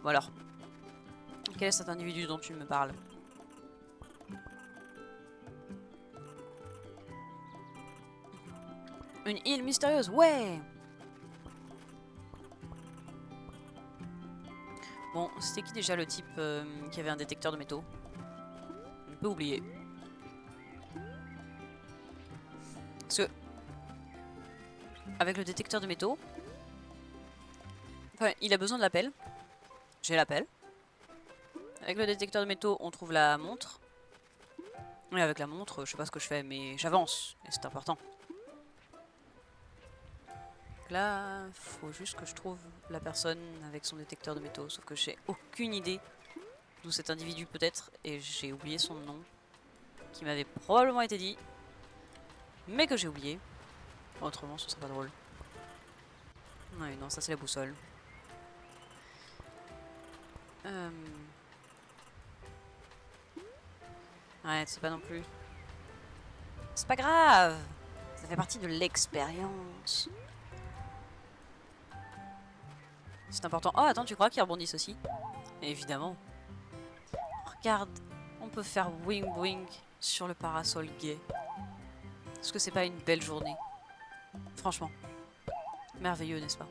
Ou alors, quel est cet individu dont tu me parles? Une île mystérieuse, ouais! Bon, c'était qui déjà le type qui avait un détecteur de métaux? On peut oublier. Parce que, avec le détecteur de métaux, enfin, il a besoin de l'appel. J'ai l'appel. Avec le détecteur de métaux, on trouve la montre. Et avec la montre, je sais pas ce que je fais, mais j'avance. Et c'est important. Là, faut juste que je trouve la personne avec son détecteur de métaux. Sauf que j'ai aucune idée d'où cet individu peut être. Et j'ai oublié son nom. Qui m'avait probablement été dit. Mais que j'ai oublié. Autrement, ce serait pas drôle. Ouais, non, ça c'est la boussole. Ouais, c'est pas non plus. C'est pas grave. Ça fait partie de l'expérience. C'est important. Oh, attends, tu crois qu'ils rebondissent aussi? Évidemment. Regarde, on peut faire wing wing sur le parasol gay. Est-ce que c'est pas une belle journée? Franchement. Merveilleux, n'est-ce pas?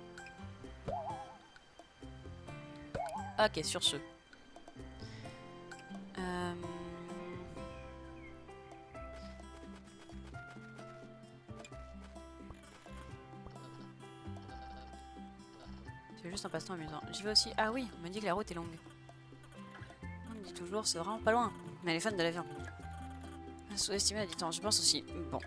Ok, sur ce. C'est juste un passe-temps amusant. J'y vais aussi. Ah oui, on m'a dit que la route est longue. On me dit toujours, c'est vraiment pas loin. Mais elle est fan de l'avion. Sous-estimé la distance, je pense aussi. Bon.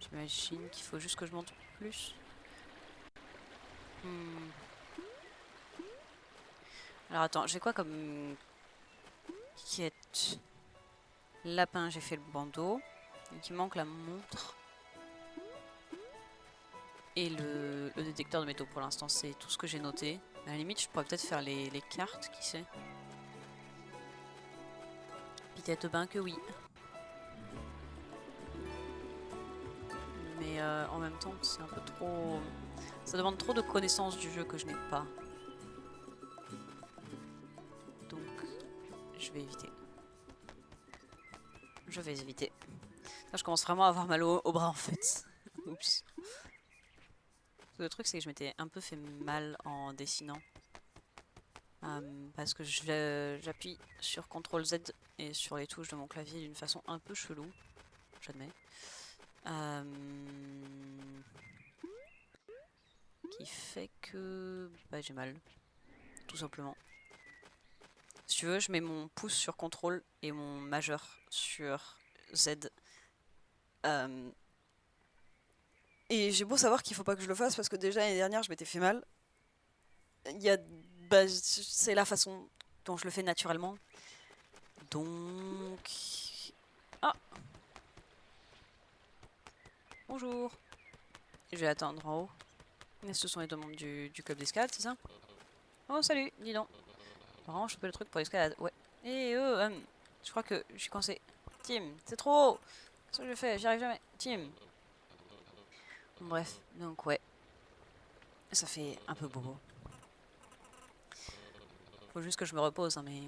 J'imagine qu'il faut juste que je monte plus. Alors attends, j'ai quoi comme quête? Lapin, j'ai fait le bandeau. Donc il manque la montre. Et le détecteur de métaux pour l'instant, c'est tout ce que j'ai noté. À la limite, je pourrais peut-être faire les cartes, qui sait. Peut-être ben que oui. Mais en même temps, c'est un peu trop... Ça demande trop de connaissances du jeu que je n'ai pas. Donc, je vais éviter. Je vais éviter. Là, je commence vraiment à avoir mal au bras en fait. Oups. Le truc, c'est que je m'étais un peu fait mal en dessinant. Parce que j'appuie sur CTRL Z et sur les touches de mon clavier d'une façon un peu chelou. J'admets. Qui fait que bah, j'ai mal. Tout simplement. Si tu veux, je mets mon pouce sur CTRL et mon majeur sur Z. Et j'ai beau savoir qu'il faut pas que je le fasse parce que déjà l'année dernière je m'étais fait mal. Il y a, bah, c'est la façon dont je le fais naturellement. Donc... Ah! Bonjour! Je vais attendre en haut. Et ce sont les deux membres du club d'escalade, c'est ça? Oh salut, dis donc. Vraiment, je peux le truc pour l'escalade. Ouais. Et je crois que je suis coincé. Tim, c'est trop haut! Qu'est-ce que je fais? J'y arrive jamais. Tim! Bref, donc ouais. Ça fait un peu bobo. Faut juste que je me repose, hein, mais...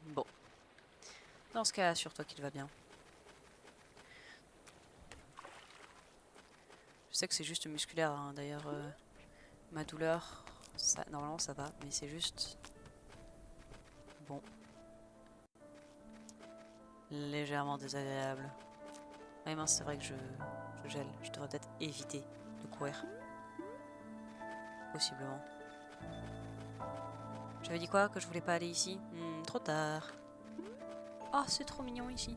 Bon. Dans ce cas, assure-toi qu'il va bien. Je sais que c'est juste musculaire, hein. D'ailleurs, ma douleur, ça, normalement ça va, mais c'est juste... Bon. Légèrement désagréable. Ouais, mince, c'est vrai que je gèle. Je devrais peut-être éviter de courir. Possiblement. J'avais dit quoi? Que je voulais pas aller ici? Trop tard. Oh, c'est trop mignon ici.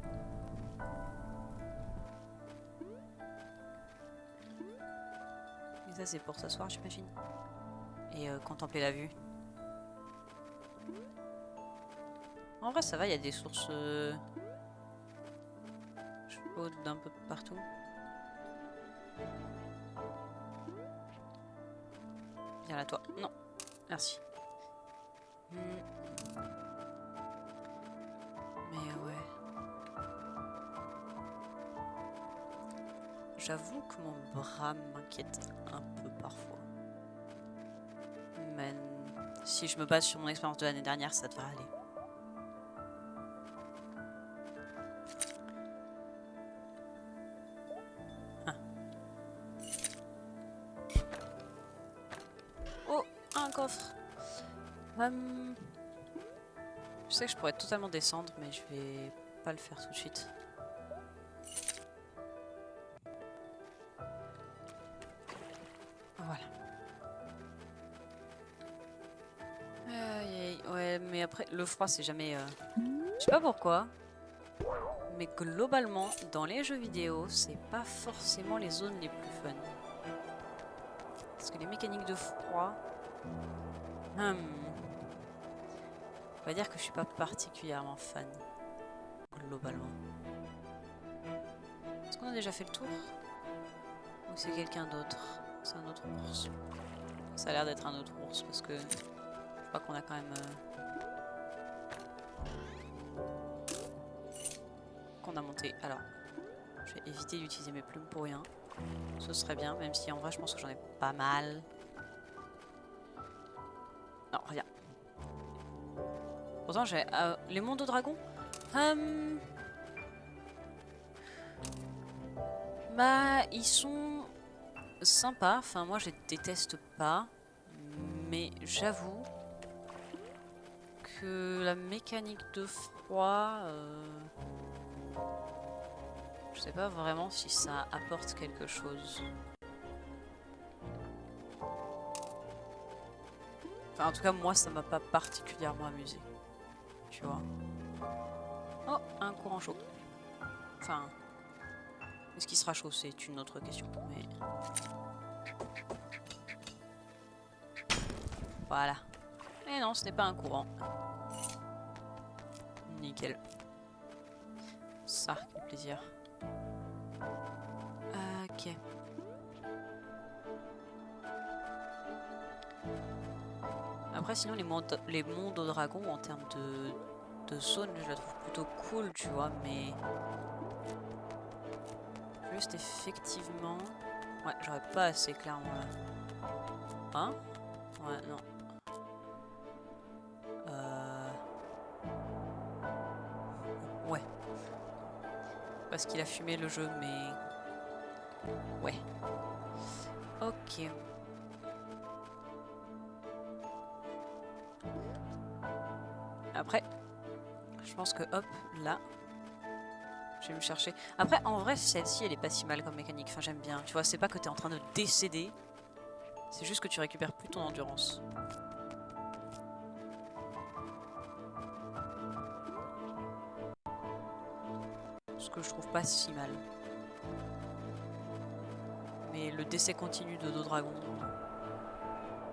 Et ça, c'est pour s'asseoir, j'imagine. Et contempler la vue. En vrai, ça va, il y a des sources chaudes d'un peu partout. Viens là, toi. Non, merci. Mais ouais. J'avoue que mon bras m'inquiète un peu parfois. Mais si je me base sur mon expérience de l'année dernière, ça devrait aller. Ah. Oh, un coffre. Je sais que je pourrais totalement descendre, mais je vais pas le faire tout de suite. Voilà. Ouais, mais après, le froid, c'est jamais... Je sais pas pourquoi, mais globalement, dans les jeux vidéo, c'est pas forcément les zones les plus fun. Parce que les mécaniques de froid... On va dire que je suis pas particulièrement fan, globalement. Est-ce qu'on a déjà fait le tour? Ou c'est quelqu'un d'autre? C'est un autre ours. Ça a l'air d'être un autre ours, parce que... Je crois qu'on a quand même... qu'on a monté. Alors, je vais éviter d'utiliser mes plumes pour rien. Ce serait bien, même si en vrai je pense que j'en ai pas mal. Non, rien. Pourtant j'ai... les mondes de dragons bah, ils sont sympas. Enfin, moi je les déteste pas. Mais j'avoue que la mécanique de froid... je sais pas vraiment si ça apporte quelque chose. Enfin, en tout cas, moi, ça m'a pas particulièrement amusé. Tu vois. Oh, un courant chaud. Enfin... Est-ce qu'il sera chaud? C'est une autre question. Mais... Voilà. Et non, ce n'est pas un courant. Nickel. Ça, quel plaisir. Ok. Après, sinon, les mondes aux dragons, en termes de zone, je la trouve plutôt cool, tu vois, mais... Juste, effectivement... Ouais, j'aurais pas assez, clairement, là. Hein? Ouais, non. Ouais. Parce qu'il a fumé le jeu, mais... Ouais. Ok. Après, je pense que hop, là, je vais me chercher. Après, en vrai, celle-ci, elle est pas si mal comme mécanique. Enfin, j'aime bien. Tu vois, c'est pas que t'es en train de décéder. C'est juste que tu récupères plus ton endurance. Ce que je trouve pas si mal. Mais le décès continu de Dragon,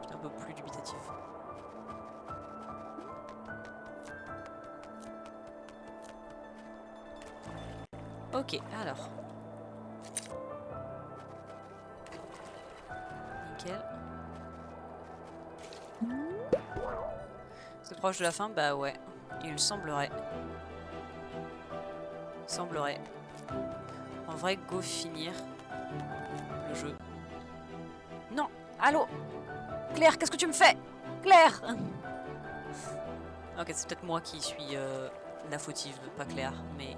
j'étais un peu plus dubitatif. Ok, alors. Nickel. C'est proche de la fin? Bah ouais, il semblerait. Semblerait. En vrai, go finir le jeu. Non! Allô? Claire, qu'est-ce que tu me fais? Claire! Ok, c'est peut-être moi qui suis la fautive, pas Claire, mais...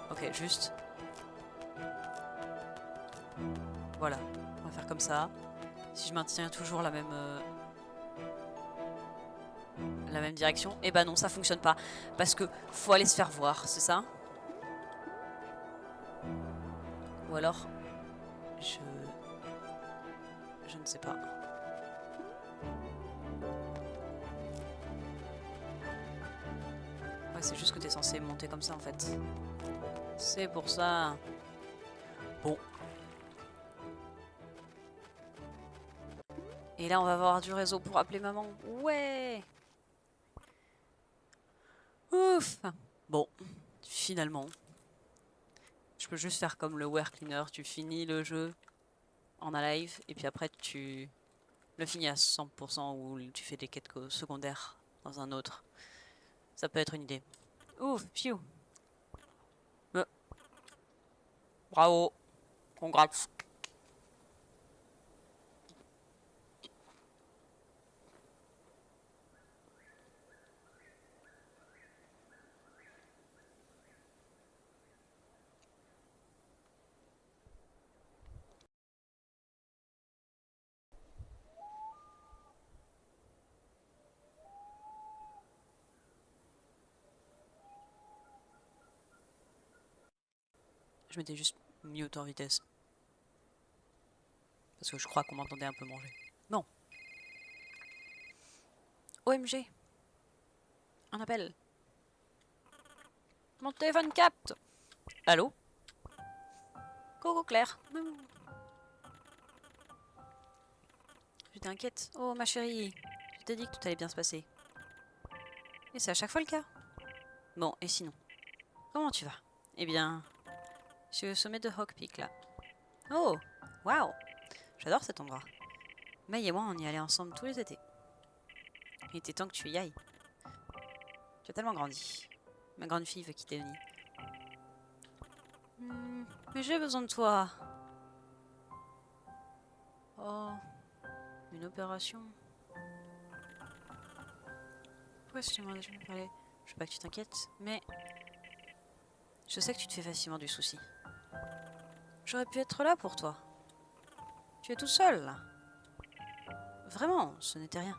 Ok, juste... Voilà, on va faire comme ça. Si je maintiens toujours la même direction, et bah non, ça fonctionne pas. Parce que faut aller se faire voir, c'est ça? Ou alors... Je ne sais pas. Ouais, c'est juste que t'es censé monter comme ça en fait. C'est pour ça. Bon. Et là, on va avoir du réseau pour appeler maman. Ouais! Ouf! Bon, finalement, je peux juste faire comme le Ware Cleaner. Tu finis le jeu en live et puis après tu le finis à 100% ou tu fais des quêtes secondaires dans un autre. Ça peut être une idée. Ouf, pfiou! Bravo! Congrats! Je m'étais juste mute en vitesse. Parce que je crois qu'on m'entendait un peu manger. Non. OMG. Un appel. Mon téléphone capte. Allô? Coucou Claire. Tu t'inquiètes. Oh ma chérie. Je t'ai dit que tout allait bien se passer. Et c'est à chaque fois le cas. Bon, et sinon? Comment tu vas? Eh bien, je suis au sommet de Hawk Peak là. Oh, waouh. J'adore cet endroit. May et moi, on y allait ensemble tous les étés. Il était temps que tu y ailles. Tu as tellement grandi. Ma grande fille veut quitter Denis. Mais j'ai besoin de toi. Oh, une opération. Pourquoi est-ce que tu m'en as jamais parlé? Je veux pas que tu t'inquiètes, mais je sais que tu te fais facilement du souci. J'aurais pu être là pour toi. Tu es tout seul, là. Vraiment, ce n'était rien.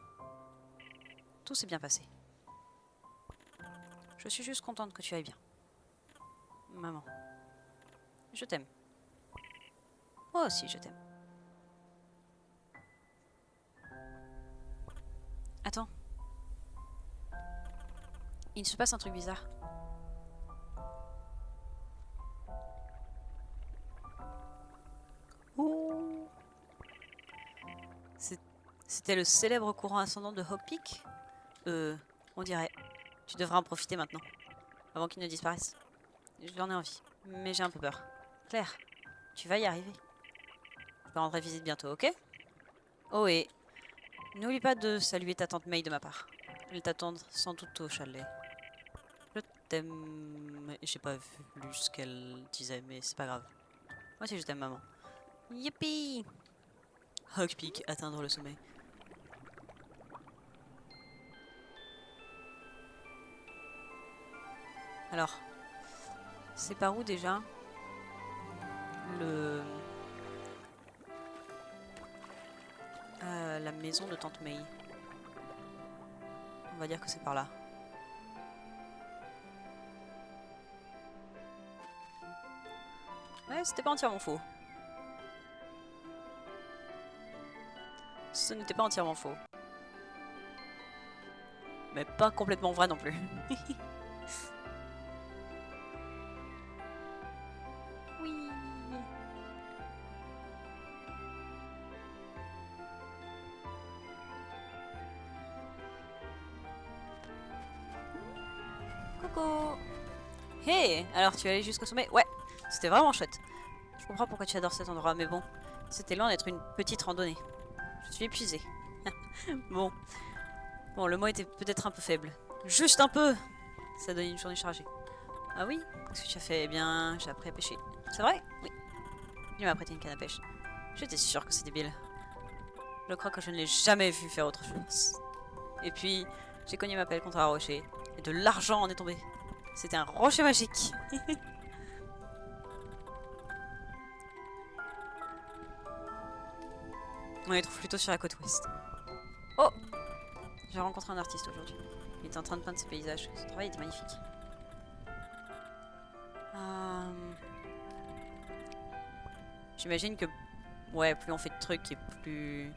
Tout s'est bien passé. Je suis juste contente que tu ailles bien. Maman, je t'aime. Moi aussi, je t'aime. Attends. Il se passe un truc bizarre. Ouh. C'était le célèbre courant ascendant de Hawk Peak? On dirait. Tu devrais en profiter maintenant, avant qu'il ne disparaisse. J'en ai envie, mais j'ai un peu peur. Claire, tu vas y arriver. Je te rendrai visite bientôt, ok? Oh et n'oublie pas de saluer ta tante May de ma part. Elle t'attend sans doute au chalet. Je t'aime. J'ai pas lu ce qu'elle disait, mais c'est pas grave. Moi aussi je t'aime, maman. Yippee! Hawk Peak, atteindre le sommet. Alors, c'est par où déjà? La maison de tante May. On va dire que c'est par là. Ouais, c'était pas entièrement faux. Ce n'était pas entièrement faux. Mais pas complètement vrai non plus. Oui. Coucou. Hey, alors tu es allé jusqu'au sommet? Ouais, c'était vraiment chouette. Je comprends pourquoi tu adores cet endroit, mais bon, c'était loin d'être une petite randonnée. Je suis épuisée. Bon. Bon, le mot était peut-être un peu faible. Juste un peu. Ça donne une journée chargée. Ah oui? Qu'est-ce que tu as fait? Eh bien, j'ai appris à pêcher. C'est vrai? Oui. Il m'a prêté une canne à pêche. J'étais sûre que c'est débile. Je crois que je ne l'ai jamais vu faire autre chose. Et puis, j'ai cogné ma pelle contre un rocher. Et de l'argent en est tombé. C'était un rocher magique. On les trouve plutôt sur la côte ouest. Oh! J'ai rencontré un artiste aujourd'hui. Il était en train de peindre ses paysages. Son travail était magnifique. J'imagine que, ouais, plus on fait de trucs et plus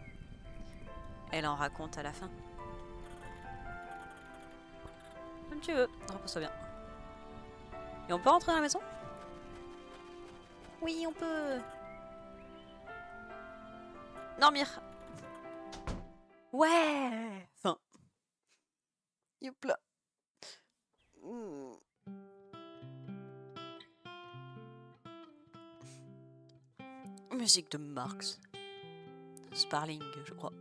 elle en raconte à la fin. Comme tu veux, repose-toi bien. Et on peut rentrer dans la maison? Oui, on peut. Dormir. Ouais! Enfin. Yop là. Musique de Marx. Sparling, je crois.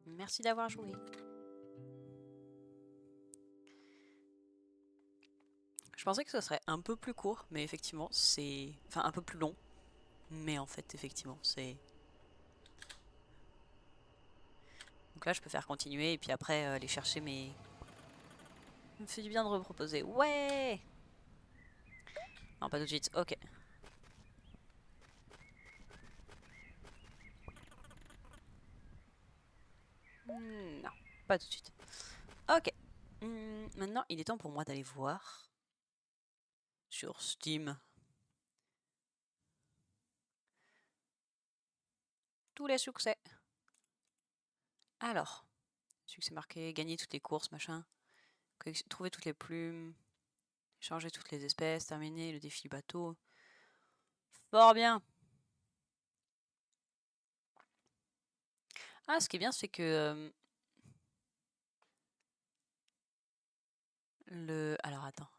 Merci d'avoir joué. Je pensais que ce serait un peu plus court, mais effectivement, c'est... Enfin, un peu plus long. Mais en fait, effectivement, c'est... Donc là, je peux faire continuer et puis après aller chercher mes... Ça me fait du bien de reproposer. Ouais! Non, pas tout de suite. Ok. Non, pas tout de suite. Ok. Maintenant, il est temps pour moi d'aller voir sur Steam tous les succès. Alors, succès marqué, gagner toutes les courses, machin. Trouver toutes les plumes. Changer toutes les espèces, terminer le défi bateau. Fort bien. Ah, ce qui est bien, c'est que... Alors, attends.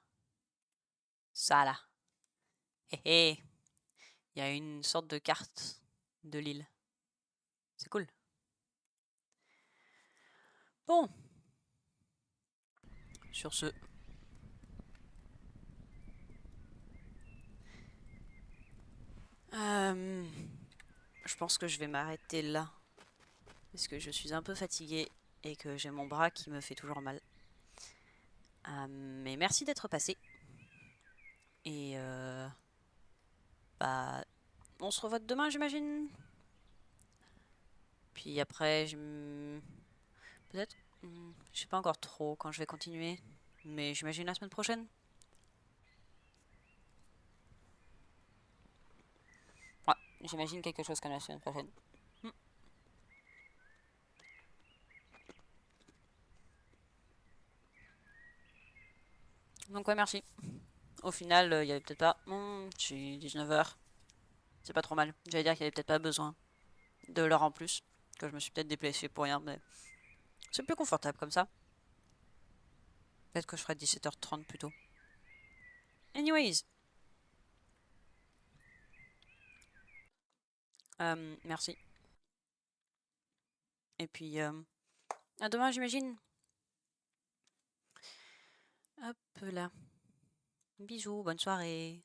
Ça, là. Hé hé. Il y a une sorte de carte de l'île. C'est cool. Bon. Sur ce... je pense que je vais m'arrêter là. Parce que je suis un peu fatiguée et que j'ai mon bras qui me fait toujours mal. Mais merci d'être passé. Et bah, on se revoit demain, j'imagine. Puis après, peut-être, je sais pas encore trop quand je vais continuer. Mais j'imagine la semaine prochaine. Ouais, j'imagine quelque chose comme la semaine prochaine. Donc ouais, merci. Au final, il y avait peut-être pas... j'ai 19h. C'est pas trop mal. J'allais dire qu'il y avait peut-être pas besoin de l'heure en plus. Que je me suis peut-être déplacé pour rien, mais c'est plus confortable comme ça. Peut-être que je ferai 17h30 plutôt. Anyways. Merci. Et puis, à demain, j'imagine. Hop là. Bisous, bonne soirée.